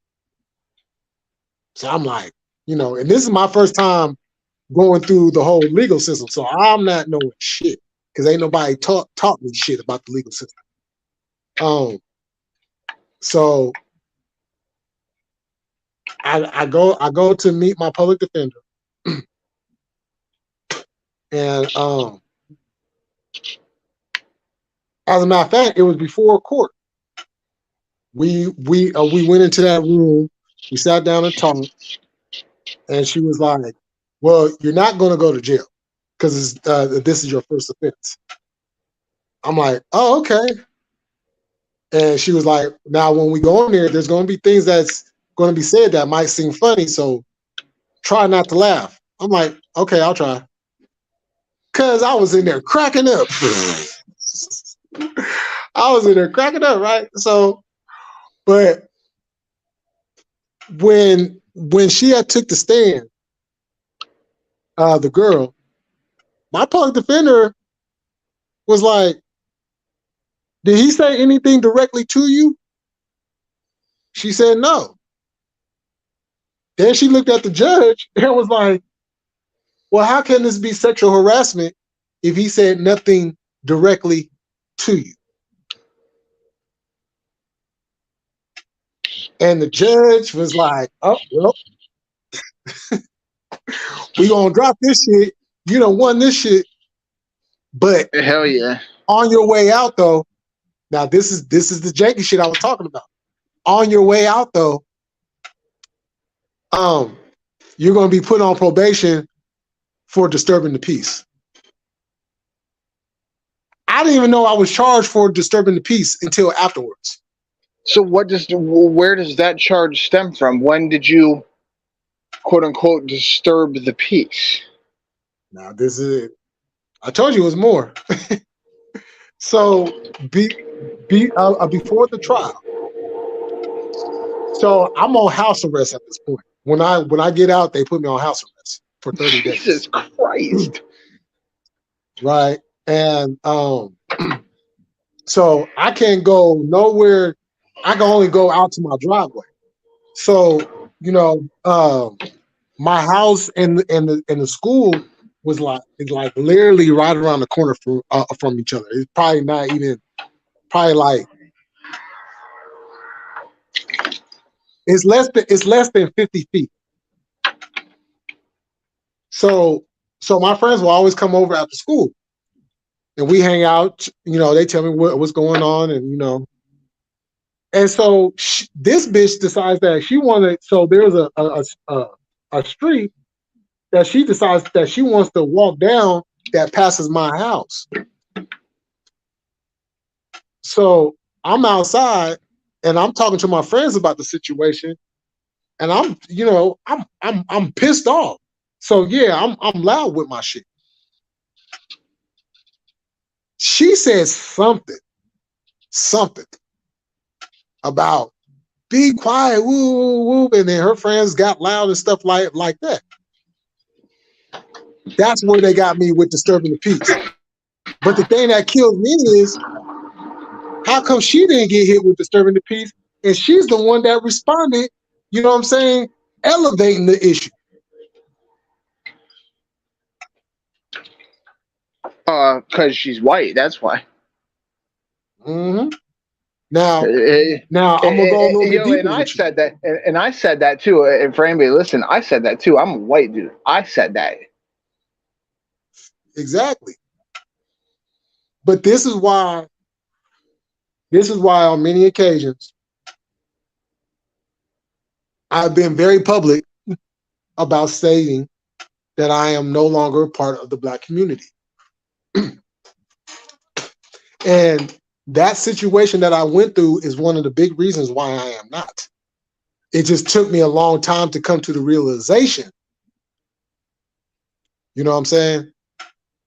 So I'm like, and this is my first time going through the whole legal system, so I'm not knowing shit because ain't nobody taught me shit about the legal system. So I go to meet my public defender, and as a matter of fact, it was before court. We went into that room, we sat down and talked, and she was like, "Well, you're not going to go to jail because this is your first offense." I'm like, "Oh, okay." And she was like, "Now, when we go in there, there's going to be things that's going to be said that might seem funny, so try not to laugh." I'm like, "Okay, I'll try." Because I was in there cracking up. I was in there cracking up, right? So, but when she had took the stand, the girl, my public defender was like, "Did he say anything directly to you?" She said no. Then she looked at the judge and was like, "Well, how can this be sexual harassment if he said nothing directly to you?" And the judge was like, "Oh, well, we gonna drop this shit. You done won this shit. But hell yeah. On your way out though, now this is the janky shit I was talking about. On your way out though, you're gonna be put on probation for disturbing the peace." I didn't even know I was charged for disturbing the peace until afterwards. So where does that charge stem from? When did you, quote unquote, disturb the peace? Now this is it. I told you it was more. So before the trial. So I'm on house arrest at this point. When I get out, they put me on house arrest for 30 days. Jesus Christ. Right. And so I can't go nowhere. I can only go out to my driveway. So, my house and the school was like it's like literally right around the corner from each other. It's probably not even probably like it's less than 50 feet. So my friends will always come over after school, and we hang out. You know, they tell me what's going on, and you know. And so this bitch decides that she wanted. So there's a street that she decides that she wants to walk down that passes my house. So I'm outside and I'm talking to my friends about the situation, and I'm pissed off. So yeah, I'm loud with my shit. She says something about be quiet, woo, woo, woo, and then her friends got loud and stuff like that. That's where they got me with disturbing the peace. But the thing that killed me is how come she didn't get hit with disturbing the peace, and she's the one that responded, you know what I'm saying, elevating the issue. Because she's white. That's why. Mm-hmm. Now I'm gonna And, go a little bit deeper and I with you. said that, and I said that too. And for anybody, listen, I said that too. I'm a white dude. I said that. Exactly. But this is why on many occasions I've been very public about stating that I am no longer a part of the Black community. And that situation that I went through is one of the big reasons why I am not. It just took me a long time to come to the realization. You know what I'm saying?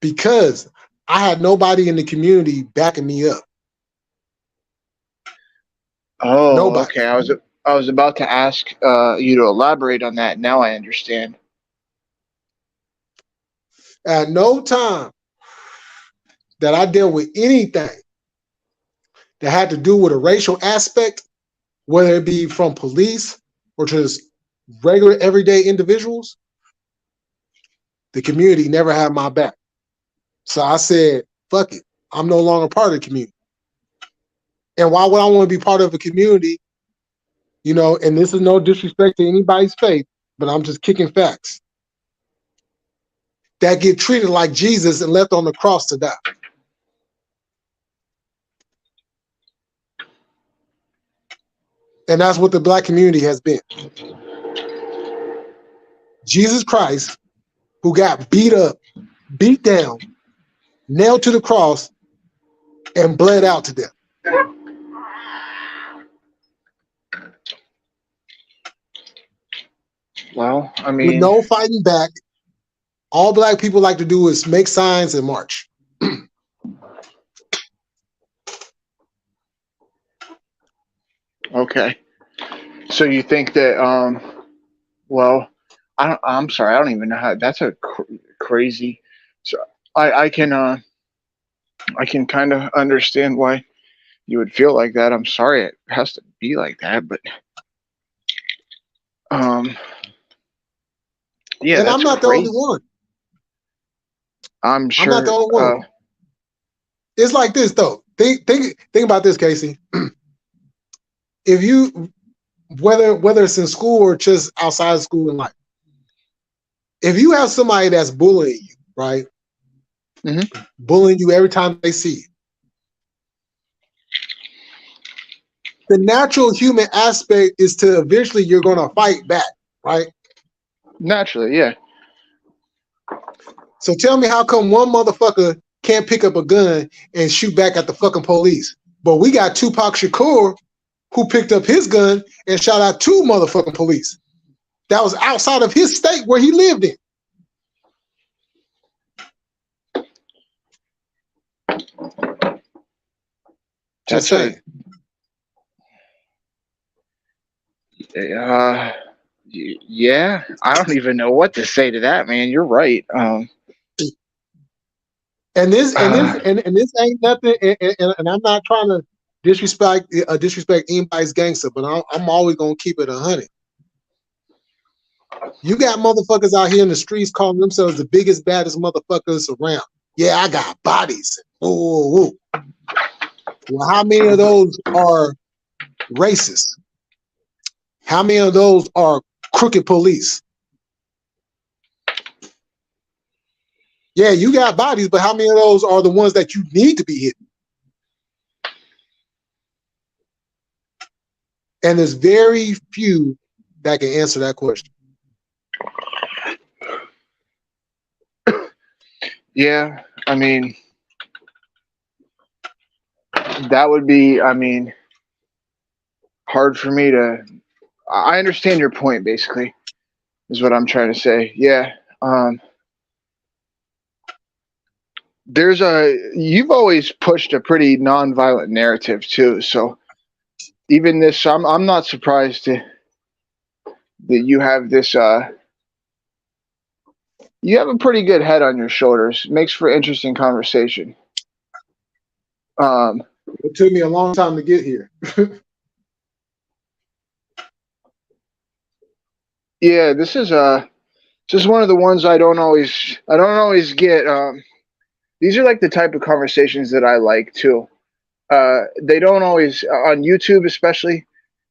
Because I had nobody in the community backing me up. Oh, Nobody. okay. I was about to ask you to elaborate on that. Now I understand. At no time that I dealt with anything that had to do with a racial aspect, whether it be from police or just regular everyday individuals, the community never had my back. So I said, fuck it. I'm no longer part of the community. And why would I want to be part of a community, you know, and this is no disrespect to anybody's faith, but I'm just kicking facts, that get treated like Jesus and left on the cross to die. And that's what the Black community has been. Jesus Christ, who got beat up, beat down, nailed to the cross, and bled out to death. Well, I With mean, no fighting back, all Black people like to do is make signs and march. okay. So you think that? Well, I'm sorry. I don't even know how. That's a crazy. So I can kind of understand why you would feel like that. I'm sorry it has to be like that, but yeah, And I'm that's not the only crazy. one. I'm I'm not the sure. only one. It's like this though. Think about this, Casey. If you whether it's in school or just outside of school in life, if you have somebody that's bullying you, right? Mm-hmm. Bullying you every time they see you, the natural human aspect is to eventually you're going to fight back, right? Naturally, yeah. So tell me how come one motherfucker can't pick up a gun and shoot back at the fucking police, but we got Tupac Shakur who picked up his gun and shot out 2 motherfucking police that was outside of his state where he lived in. Just saying. Yeah, I don't even know what to say to that, man. You're right. And this ain't nothing. And I'm not trying to disrespect anybody's gangster, but I'm always gonna keep it 100. You got motherfuckers out here in the streets calling themselves the biggest, baddest motherfuckers around. Yeah, I got bodies. Ooh. Well, how many of those are racist? How many of those are crooked police? Yeah, you got bodies, but how many of those are the ones that you need to be hitting? And there's very few that can answer that question. Yeah, I mean, that would be, I mean, hard for me to. I understand your point, basically, is what I'm trying to say. Yeah. You've always pushed a pretty nonviolent narrative too. So even this, I'm not surprised that you have this, you have a pretty good head on your shoulders. It makes for interesting conversation. It took me a long time to get here. Yeah, this is one of the ones I don't always get. These are like the type of conversations that I like too. They don't always on YouTube, especially.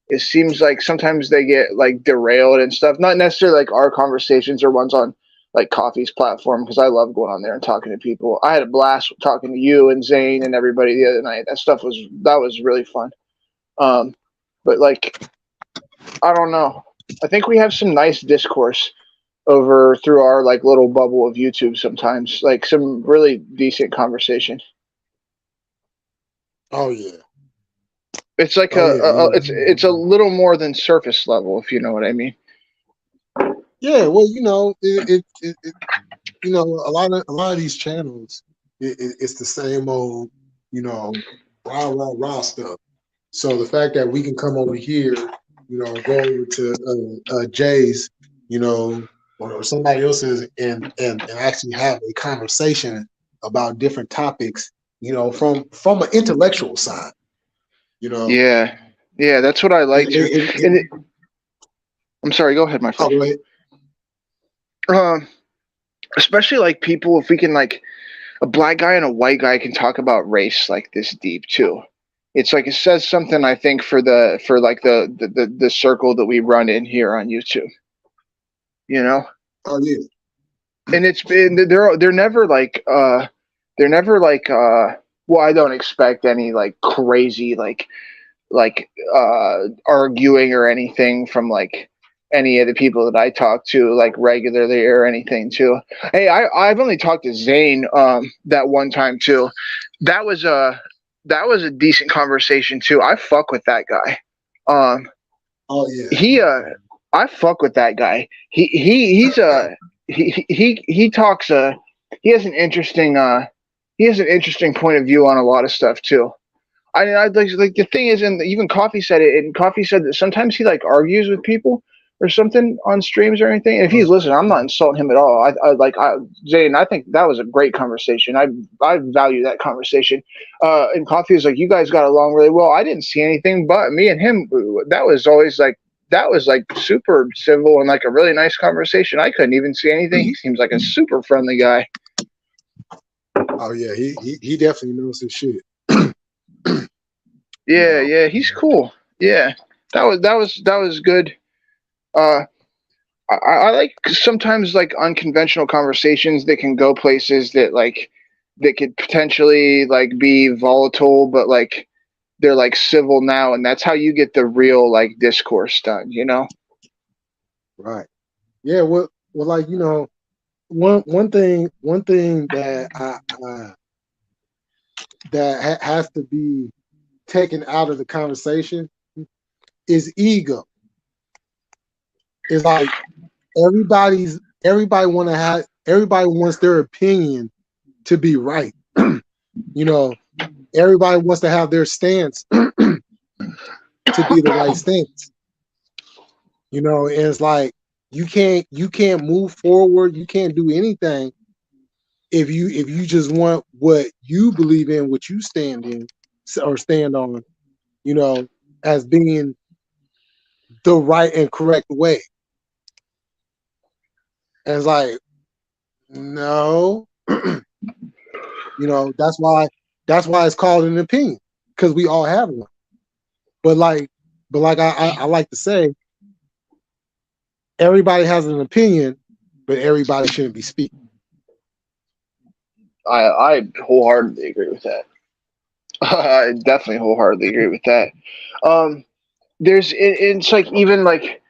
It seems like sometimes they get like derailed and stuff. Not necessarily like our conversations or ones on like Coffee's platform, because I love going on there and talking to people. I had a blast talking to you and Zane and everybody the other night. That was really fun. But like, I don't know. I think we have some nice discourse over through our like little bubble of YouTube sometimes. Like some really decent conversation. Oh yeah. It's like it's a little more than surface level, if you know what I mean. Yeah, well, you know, a lot of these channels, it's the same old, you know, rah stuff. So the fact that we can come over here, you know, go over to Jay's, you know, or somebody else's, and actually have a conversation about different topics, you know, from an intellectual side, you know. Yeah, yeah, that's what I like to. And I'm sorry, go ahead, my Oh, friend. go ahead. Especially like people, if we can like a black guy and a white guy can talk about race like this deep too. It's like it says something, I think, for like the circle that we run in here on YouTube. You know, Oh yeah. and it's been they're never like well, I don't expect any like crazy like arguing or anything from like any of the people that I talk to like regularly or anything too. Hey, I've only talked to Zane that one time too. That was a decent conversation too. I fuck with that guy. Oh yeah. He I fuck with that guy. He's he talks he has an interesting point of view on a lot of stuff too. I like the thing is, and even Coffee said it, and Coffee said that sometimes he like argues with people or something on streams or anything. And if he's listening, I'm not insulting him at all. Zane, I think that was a great conversation. I value that conversation. And Coffee is like, you guys got along really well. I didn't see anything, but me and him, that was always like super civil and like a really nice conversation. I couldn't even see anything. He seems like a super friendly guy. Oh yeah, he definitely knows his shit. Yeah, he's cool. Yeah, that was good. I like sometimes like unconventional conversations that can go places that could potentially like be volatile, but like they're like civil now, and that's how you get the real like discourse done. You know? Right. Yeah. Well, like you know, one thing that has to be taken out of the conversation is ego. It's like everybody wants their opinion to be right. You know, everybody wants to have their stance to be the right stance. You know, and it's like you can't move forward, you can't do anything if you just want what you believe in, what you stand in or stand on, you know, as being the right and correct way. And it's like, no, that's why it's called an opinion, because we all have one. But like I like to say, everybody has an opinion, but everybody shouldn't be speaking. I wholeheartedly agree with that. I definitely wholeheartedly agree with that. It's like even like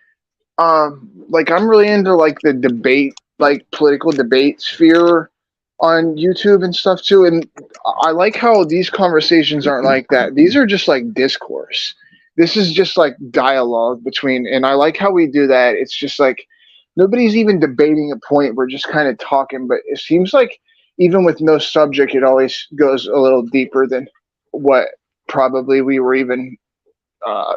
I'm really into like the debate, like political debate sphere on YouTube and stuff too. And I like how these conversations aren't like that. These are just like discourse. This is just like dialogue between, and I like how we do that. It's just like nobody's even debating a point. We're just kind of talking, but it seems like even with no subject, it always goes a little deeper than what probably we were even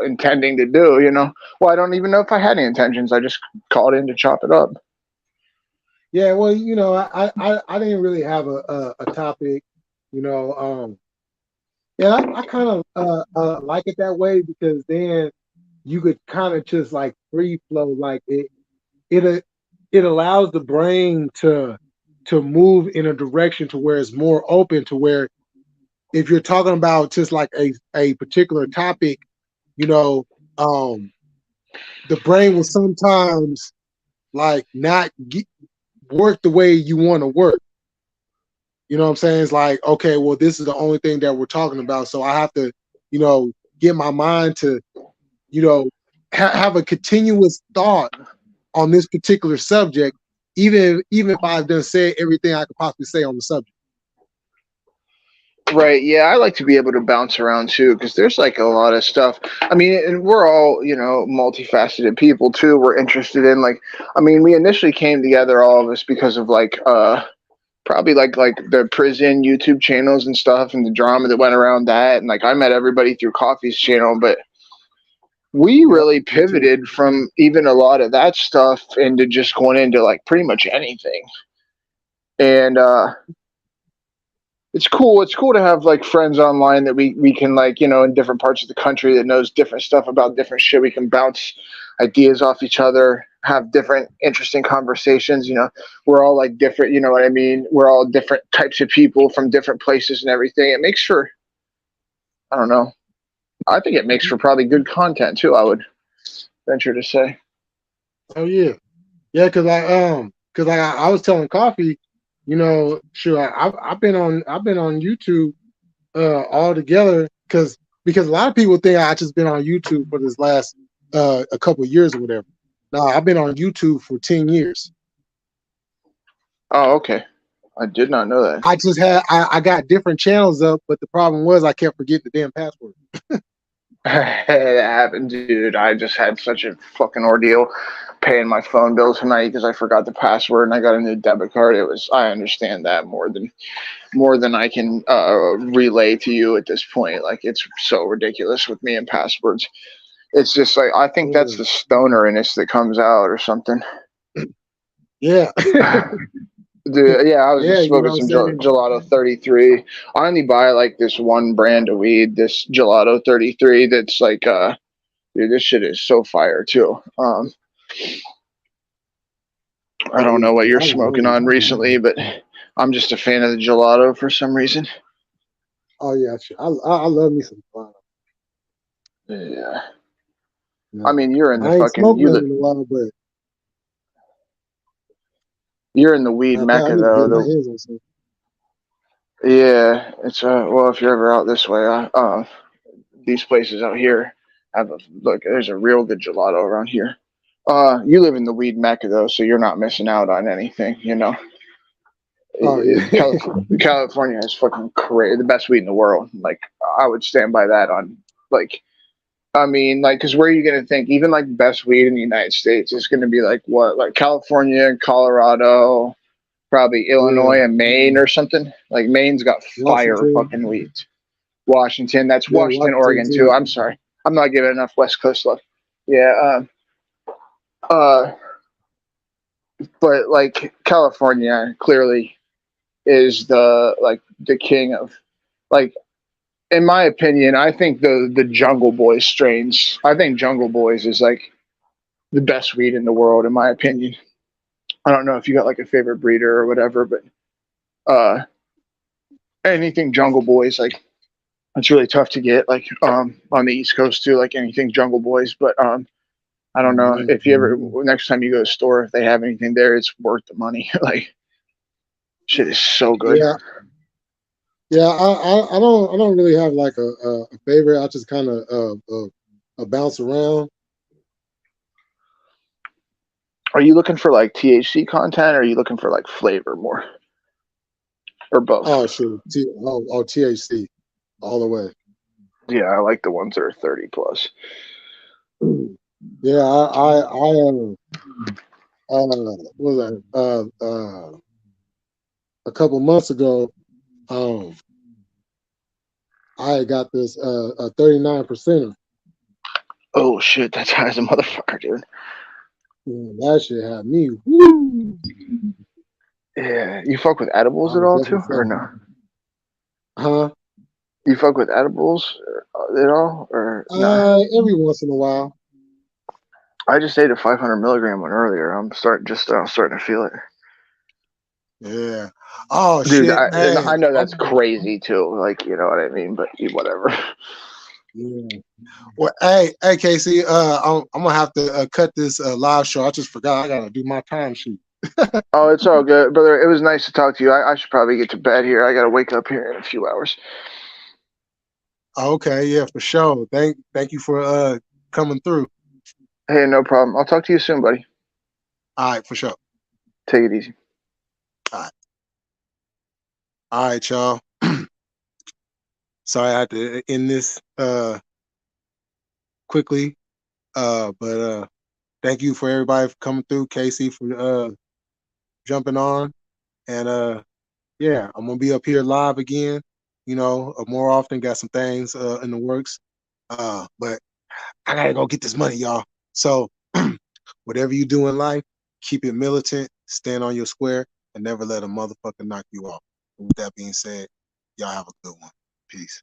intending to do, you know. Well, I don't even know if I had any intentions. I just called in to chop it up. Yeah, well, I didn't really have a topic, you know. Yeah, I kind of like it that way, because then you could kind of just like free flow, like it it allows the brain to move in a direction to where it's more open, to where if you're talking about just like a particular topic, you know, the brain will sometimes like not work the way you want to work. You know what I'm saying? It's like, okay, well, this is the only thing that we're talking about, so I have to, get my mind to, have a continuous thought on this particular subject, even if I've done said everything I could possibly say on the subject. Right. Yeah, I like to be able to bounce around too, because there's like a lot of stuff. I mean, and we're all, multifaceted people too. We're interested in like, I mean, we initially came together, all of us, because of like, probably like the prison YouTube channels and stuff, and the drama that went around that. And like, I met everybody through Coffee's channel, but we Yep, really me too. pivoted from even a lot of that stuff into just going into like pretty much anything. And it's cool. It's cool to have like friends online that we can like, in different parts of the country that knows different stuff about different shit. We can bounce ideas off each other, have different interesting conversations. We're all like different, you know what I mean? We're all different types of people from different places and everything. It makes for, I don't know. I think it makes for probably good content too, I would venture to say. Oh yeah, yeah, because I was telling Coffee, sure, I've been on YouTube all together, because a lot of people think I just been on YouTube for this last a couple of years or whatever. No, I've been on YouTube for 10 years. Oh, okay. I did not know that. I got different channels up, but the problem was I kept forgetting the damn password. It happened, dude. I just had such a fucking ordeal paying my phone bill tonight because I forgot the password and I got a new debit card. I understand that more than I can relay to you at this point. Like, it's so ridiculous with me and passwords. It's just like, I think that's the stoner in us that comes out or something. Yeah. Dude, yeah, I was Yeah, just you know smoking what I'm some saying? Gelato 33. I only buy like this one brand of weed, this Gelato 33. That's like, dude, this shit is so fire too. I don't know what Yeah, you're smoking on recently, but I'm just a fan of the gelato for some reason. oh yeah, I love me some fun. Yeah, I Yeah. mean, you're in the I ain't fucking smoked none in a while, but you're in the weed I mecca need to though. get my hands on some. Yeah, it's well, if you're ever out this way, these places out here have a look. There's a real good gelato around here. You live in the weed mecca though, so you're not missing out on anything. Oh yeah. California has fucking crazy, the best weed in the world. Like, I would stand by that on like. I mean, like, because where are you going to think even like best weed in the United States is going to be like what, like California, Colorado, probably Yeah. Illinois and Maine or something. Like, Maine's got fire Washington. fucking weed. Washington, that's Yeah, Washington, Washington Oregon too. too. I'm sorry, I'm not giving enough West Coast love. Yeah, uh, but like California clearly is the king of, like, in my opinion, I think the Jungle Boys strains. I think Jungle Boys is like the best weed in the world, in my opinion. I don't know if you got like a favorite breeder or whatever, but anything Jungle Boys, like it's really tough to get, like on the East Coast too, like anything Jungle Boys. But I don't know if you ever next time you go to the store, if they have anything there, it's worth the money. Like shit is so good. Yeah, yeah. I don't really have like a favorite. I just kind of bounce around. Are you looking for like THC content, or are you looking for like flavor more, or both? Oh shit, THC all the way. Yeah, I like the ones that are 30 plus. Yeah, what was that? A couple months ago, um, I had got this a 39%. Oh shit, that's high as a motherfucker, dude. That shit had me. Woo! Yeah, you fuck with I edibles at was all too, definitely or feeling. no? Huh? You fuck with edibles at all, or nah? Every once in a while. I just ate a 500 milligram one earlier. I'm starting to feel it, Yeah. Oh dude. shit, And man. I know that's crazy too. Like you know what I mean, but whatever. Yeah. Well, hey, Casey. I'm gonna have to cut this live show. I just forgot. I gotta do my time sheet. Oh, it's all good, brother. It was nice to talk to you. I should probably get to bed here. I gotta wake up here in a few hours. Okay, yeah, for sure. Thank you for coming through. Hey, no problem. I'll talk to you soon, buddy. All right, for sure. Take it easy. All right, y'all. Sorry I had to end this quickly. But thank you for everybody for coming through. Casey for jumping on. And yeah, I'm gonna be up here live again, more often. Got some things in the works. But I gotta go get this money, y'all. So whatever you do in life, keep it militant, stand on your square, and never let a motherfucker knock you off. And with that being said, y'all have a good one. Peace.